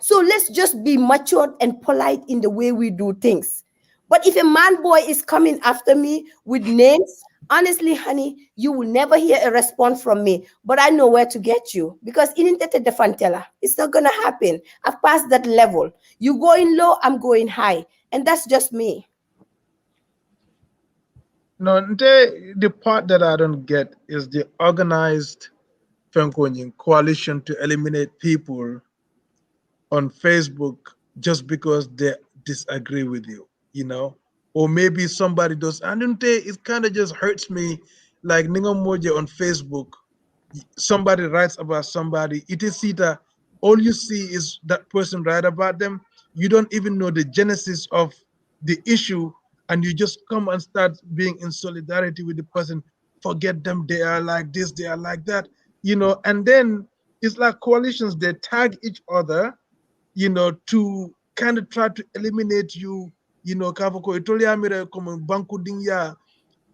So let's just be matured and polite in the way we do things. But if a man boy is coming after me with names, honestly, honey, you will never hear a response from me. But I know where to get you because in the fantella, it's not gonna happen. I've passed that level. You going low, I'm going high, and that's just me. No, the part that I don't get is the organized Franconia coalition to eliminate people on Facebook just because they disagree with you, or maybe somebody does. And it kind of just hurts me, like Ninga Moja on Facebook. Somebody writes about somebody. It is Sita. All you see is that person write about them. You don't even know the genesis of the issue, and you just come and start being in solidarity with the person forget them, they are like this, they are like that, and then it's like coalitions, they tag each other, to kind of try to eliminate you, kavoko itolia mire como banku dinya,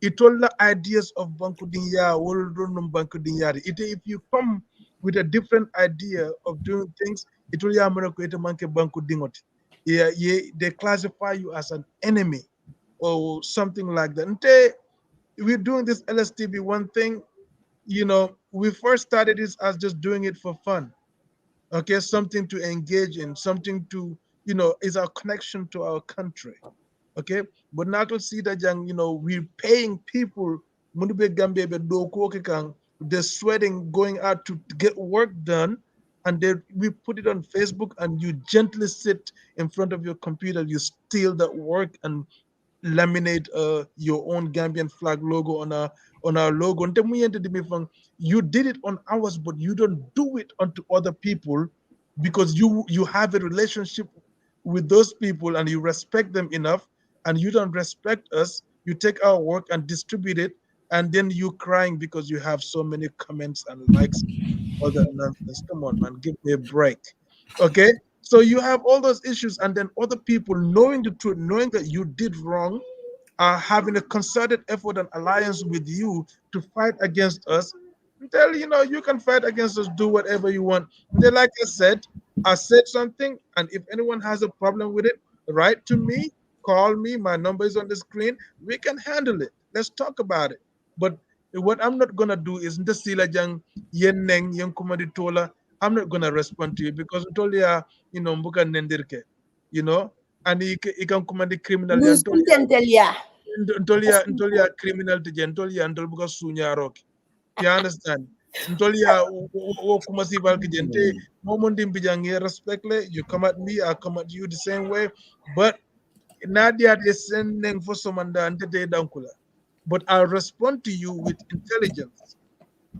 itola ideas of banku dinya, wolodonum banku dinya. If you come with a different idea of doing things, itolia mire ko ite manke banku dingot. Yeah, yeah, they classify you as an enemy or something like that. We're doing this LSTB one thing, we first started this as just doing it for fun. Okay, something to engage in, something to, is our connection to our country. Okay, but now to see that young, we're paying people, Munube Gambia, they're sweating, going out to get work done, and then we put it on Facebook, and you gently sit in front of your computer, you steal that work and laminate your own Gambian flag logo on our logo. You did it on ours, but you don't do it onto other people because you have a relationship with those people and you respect them enough, and you don't respect us. You take our work and distribute it, and then you crying because you have so many comments and likes, all that nonsense. Come on, man, give me a break. Okay, so you have all those issues, and then other people knowing the truth, knowing that you did wrong, are having a concerted effort and alliance with you to fight against us. Until you can fight against us, do whatever you want. And then, like I said something, and if anyone has a problem with it, write to me, call me. My number is on the screen. We can handle it. Let's talk about it. But what I'm not gonna do is ndasila jang yen neng yen kumadi tola. I'm not gonna respond to you because tolia mbuka nendirke, you know, and he can command criminal News yan Intelia. ntolia criminal to jen ntolia ntol buka sunya rock. You understand? Ntolia wo kuma sibal ki jente momondi mbijangi respect le, you come at me, I come at you the same way, but nadia de sending for somanda ante dankula, but I'll respond to you with intelligence.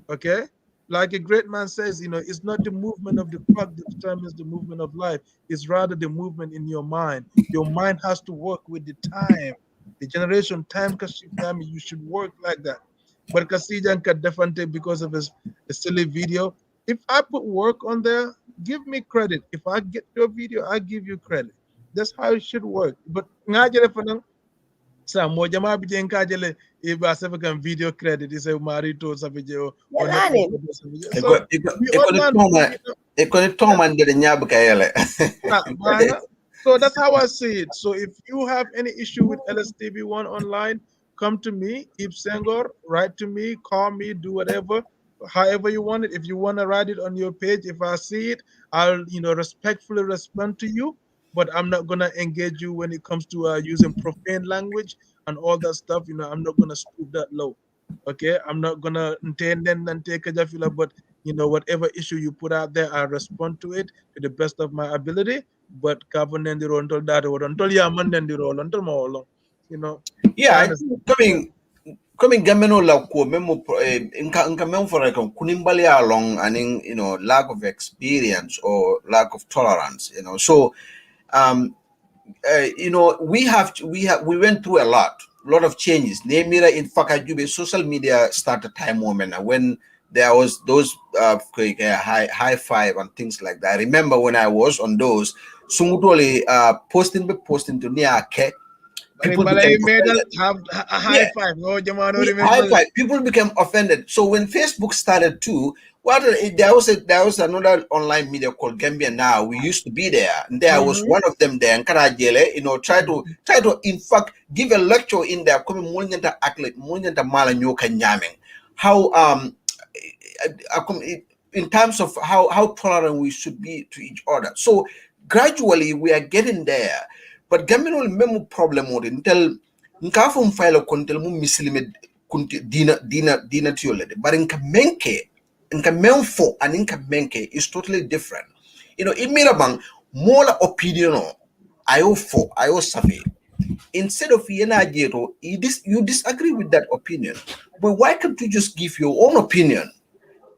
Okay, like a great man says, it's not the movement of the clock that determines the movement of life, it's rather the movement in your mind. Your mind has to work with the time, the generation time. You should work like that. But Kasijan Kadefante, because of a silly video, if I put work on there, give me credit. If I get your video, I give you credit. That's how it should work. But sa mo jama bi jen kajele e ba se kan video credit is a marito sa video or network Yanani. so we all man Ekoni toma ndele nyabu kayele. bana. So that's how I see it. So if you have any issue with LSTB1 online, come to me, Ib Sengor, write to me, call me, do whatever, however you want it. If you want to write it on your page, if I see it, I'll respectfully respond to you. But I'm not gonna engage you when it comes to using profane language and all that stuff. I'm not gonna stoop that low. Okay, I'm not gonna intend and take a jafila, but whatever issue you put out there, I respond to it to the best of my ability. But kavanendiro until that or until yamanendiro until more, Yeah, I kind of think coming gameno la ko memo inka memo for like kunimbali along and lack of experience or lack of tolerance. So um we went through a lot of changes. Nemira in Fakajube, social media started time moment when there was those high five and things like that. I remember when I was on those, Sumutoli posting to Niake, people became Malay made us offended. have a high Yeah, five. Oh, Jamano, high remember? five. People became offended. So when Facebook started too, there was another online media called Gambia Now. We used to be there, and there was Mhm. one of them there, and Karajele, try to in fact give a lecture in there, coming Munyanta Aklet, Munyanta Malanyoka Nyaming. How in terms of how tolerant we should be to each other. So gradually we are getting there. But Gamino memo problem or until Nkafum file kontel mu mislime kunti dina tiolede. But inka menfo and inka menke is totally different. In Mirabang, more opinion ayo safi. Instead of yena jero, you disagree with that opinion. But why can't you just give your own opinion?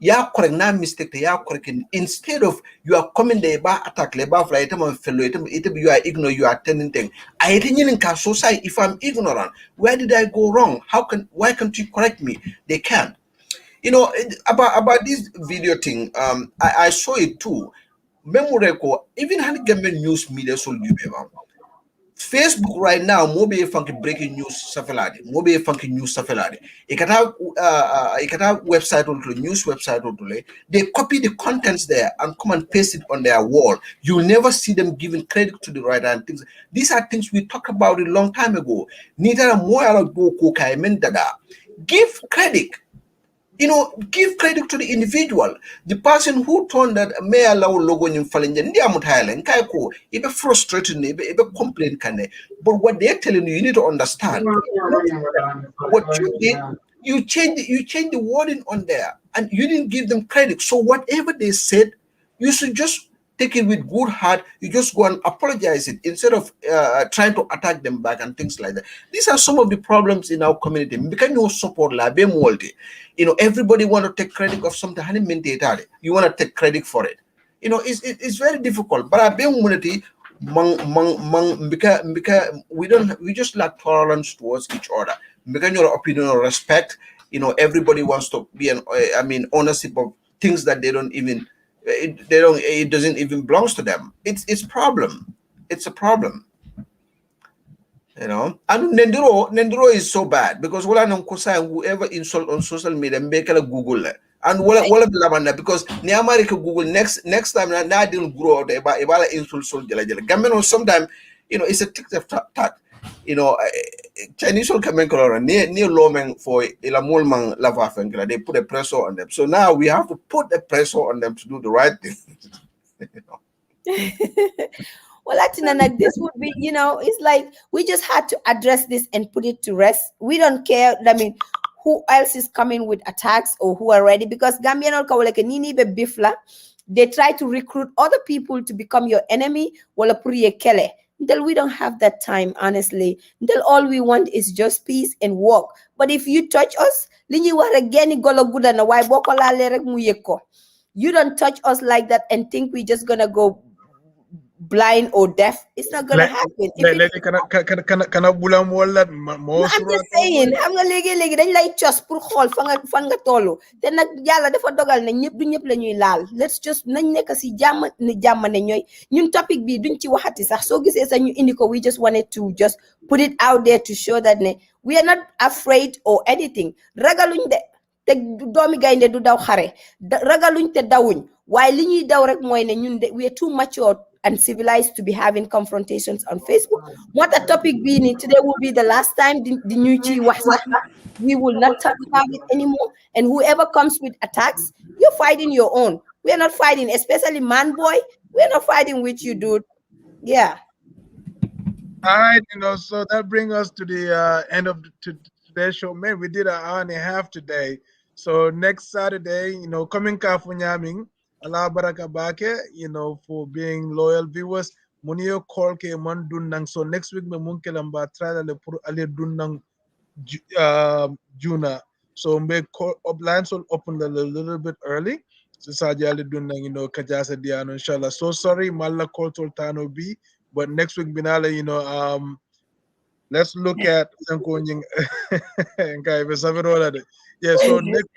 ya correct na mistake te ya correct instead of you are coming there ba attack le ba fly item fellow item you are ignore you are telling thing I think can society if I'm ignorant where did I go wrong why can't you correct me they can't about this video thing I saw it too memory ko even had government news media so you Facebook right now mobe funky breaking news safalade mobe funky news safalade ikata website or news website or they copy the contents there and come and paste it on their wall. You'll never see them giving credit to the writer and things. These are things we talked about a long time ago. Neither more go give credit, give credit to the individual. The person who turned that may allow logo in Falinja, Ndiamut Highland, Kaiko, even frustrated, even complain can. But what they're telling you, you need to understand. What you did, you change the wording on there, and you didn't give them credit. So whatever they said, you should just take it with good heart. You just go and apologize it instead of trying to attack them back and things like that. These are some of the problems in our community. Because you support la be multi. Everybody want to take credit of something. You want to take credit for it. It's very difficult. But our community, because we just lack tolerance towards each other. Because your opinion or respect, everybody wants to be ownership of things that they don't even it doesn't even belongs to them. It's problem. It's a problem. And Nenduro is so bad because wala nang kusa whoever insult on social media make a Google and wala blabanda because ni America Google next time na didn't grow out ibala insult jala jala gamen sometimes it's a tick tack Chinese will come in near lawmen for ilamul lava fengla they put a pressure on them, so now we have to put the pressure on them to do the right thing. Well, Latina, like this would be, it's like we just had to address this and put it to rest. We don't care. I mean, who else is coming with attacks or who are ready? Because Gambian or like a nini be bifla, they try to recruit other people to become your enemy. Wala puriye kele. Until we don't have that time, honestly. Until all we want is just peace and work. But if you touch us, linyi wara geni golo guda na wai boko la lerek muyeko. You don't touch us like that and think we're just gonna go blind or deaf. It's not gonna happen. If it, kana bulam wala no, I'm just saying, xam nga léegi dañ lay cos pour xool fan nga tollu te nag yàlla dafa dogal ne ñëpp du ñëpp la ñuy laal. Let's just nañ nekk si jàmm ni jàmm ne ñooy ñun topic bi duñ ci waxati sax soo gisee sax ñu indi ko, we just wanted to just put it out there to show that ne we are not afraid or anything. Ragaluñ de te doomi gaynde du daw xare ragaluñ te dawuñ waaye li ñuy daw rek mooy ne ñun de we are too mature and civilized to be having confrontations on Facebook. What a topic being today will be the last time the new chi was. We will not talk about it anymore. And whoever comes with attacks, you're fighting your own. We're not fighting, especially man boy. We're not fighting with you, dude. Yeah. All right, so that brings us to the end of today's show. Man, we did an hour and a half today. So next Saturday, coming Kafunyaming, Allah Baraka Bake, for being loyal viewers. Munio call ke man dunang. So next week me munke lamba try le pur ale dunang Juna. So make lines will open a little bit early. So Sajali dunang, Kajasa Diano, inshallah. So sorry, Malla call Toltano B. But next week, Binala, let's look at yeah. So next,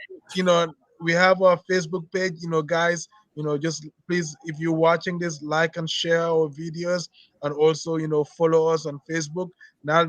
we have our Facebook page. Guys, just please, if you're watching this, like and share our videos, and also, follow us on Facebook. Now,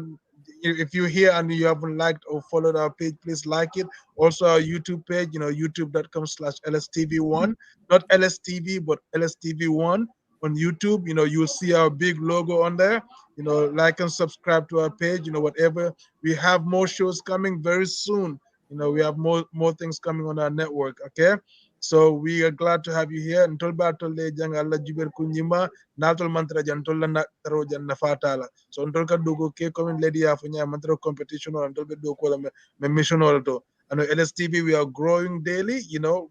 if you're here and you haven't liked or followed our page, please like it. Also, our YouTube page, youtube.com/LSTV1, not LSTV, but LSTV1 on YouTube. You'll see our big logo on there. Like and subscribe to our page. Whatever. We have more shows coming very soon. We have more things coming on our network. Okay. So we are glad to have you here. Ntol ba tol le jang Allah jiber kunyima natol mantra jan tol na taro jan na fatala. So ntol ka dugo ke komin lady ya funya mantra competition or ntol be do ko me mission or to. And LSTV we are growing daily.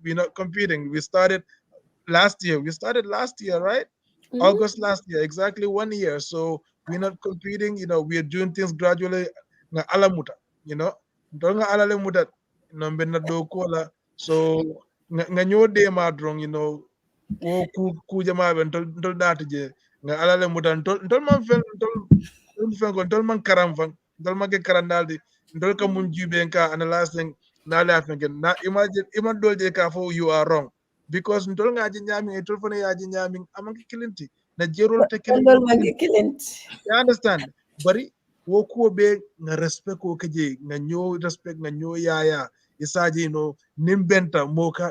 We're not competing. We started last year. We started last year, right? August last year, exactly 1 year. So we're not competing. We are doing things gradually. Nga alamuta, don't nga alale muta. Benna do kola. So nga ñode ma drong Eh, ku jama ben tol data je nga alale mutan tol man fen tol fen ko tol man karam fan tol man ke karandaldi tol ka mun jube ka analyzing na la fen na imagine iman dolje ka fo you are wrong because tol ngaji nyami tol fone yaji nyami amanki kilinti na jerol te kele Kondol mo mangi kilent. you understand bari wo ko be nga respect ko keje nga ñoo respect nga ñoo yaya isaji nimbenta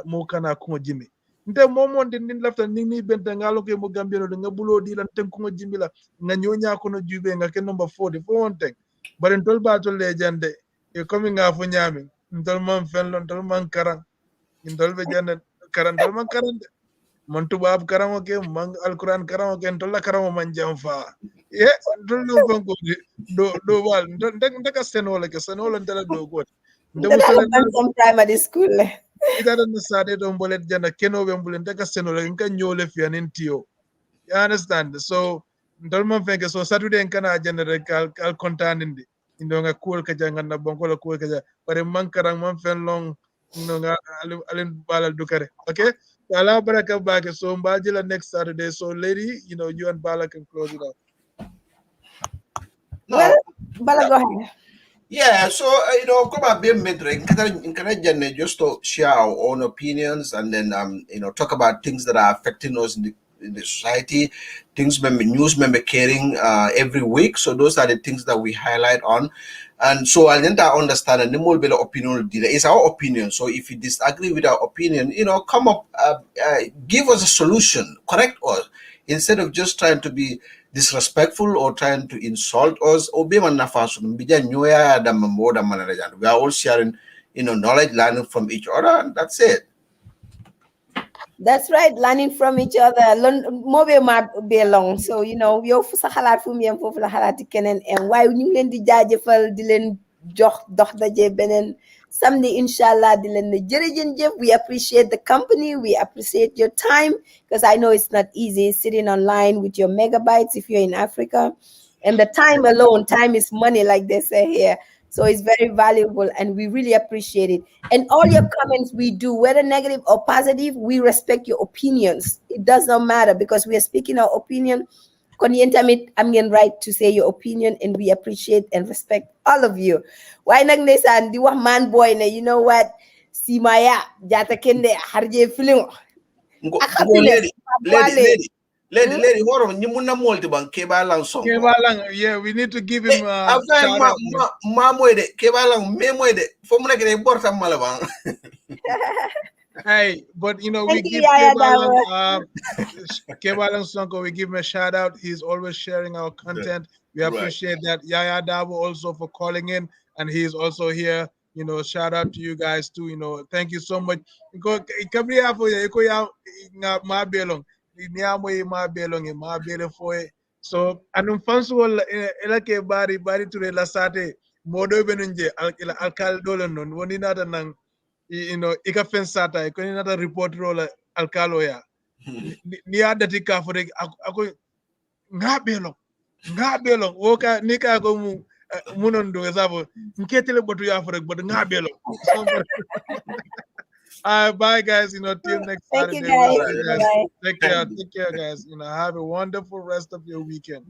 mo kana ko jimi nte momonde nin lafta ni benta ngalo ke mo gambino de nga bulo di lan ten ko jimi la nga ñoo nya ko no jube nga ke number 40 fo on ten bari tol ba tol le jande e komi nga fo nyami tol man fen lon tol man karan tol be jande karan tol man karan man tubaab karamo ke man alquran karamo ke tolla karamo man jam fa ye dol no banko do wal ndeka senola ke senola ndela do got ndemu Ndala sene ban some primary school. ita dan sade do mbolet jana keno be mbule ndeka senola nka nyole fi anen tiyo you understand so ndol man fenke so saturday en kana general kal contanindi nga cool ka janga na bonko la cool ka ja pare man karang man fen long nga alin balal dukare okay Allah baraka back. So Mbajila next Saturday. So lady, you and Bala can close it out. Well, No. Bala, go ahead. Yeah, so come on, be mentoring. Can just to share our own opinions and then talk about things that are affecting us in the society, things member news member caring every week. So those are the things that we highlight on. And so I didn't understand and the more better opinion it's our opinion. So if you disagree with our opinion, come up give us a solution, correct us instead of just trying to be disrespectful or trying to insult us. Obi man nafasu, mbija nyoya da mambo da manarajan. We are all sharing, knowledge, learning from each other, and that's it. That's right, learning from each other. Learn more be along. So, yow fu sa xalaat fu mu yem foofu la xalaati keneen em waaye ñu ngi leen di jaajëfal di leen jox dox daje beneen samedi inshallah di leen ne jërëjën jëf. We appreciate the company. We appreciate your time because I know it's not easy sitting online with your megabytes if you're in Africa. And the time alone, time is money, like they say here. So it's very valuable and we really appreciate it. And all your comments we do, whether negative or positive, we respect your opinions. It does not matter because we are speaking our opinion. Kon yéen tamit am ngeen right to say your opinion and we appreciate and respect all of you. Waaye nag ndeysaan di wax man boy ne you know what simaya jata kende harje filingo ak Go happiness lady, lady, wale. lady, lady, lady. Hold on, you muna multi bang keba lang Okay, sonko. Balang, yeah, we need to give him a After shout out, man. ma moide keba lang me moide. Fomuna kene borta malabang. Hey, but we Thank you, give Yaya Kebalang, Dabo. Kebalang Sonko, we give him a shout out. He's always sharing our content. We Right. appreciate that. Yaya Dabo also for calling in, and he's also here. Shout out to you guys too. Thank you so much. Kabri hapo ya iko ya nga mabelong. Ni amo ya mabelong ya mabelong fo so anum fansu wala ela ke bari ture la sate modo benunje al alkal dolan non woni nata nang ika fen sata ko ni nata report rola alkalo ya ni adati ka fo rek ako ngabelo woka ni ka ko mu munon do sabo nketele botu ya fo rek botu ngabelo so bye guys till next Thank you, Saturday we'll guys. see you Right. guys Bye-bye. take care guys have a wonderful rest of your weekend.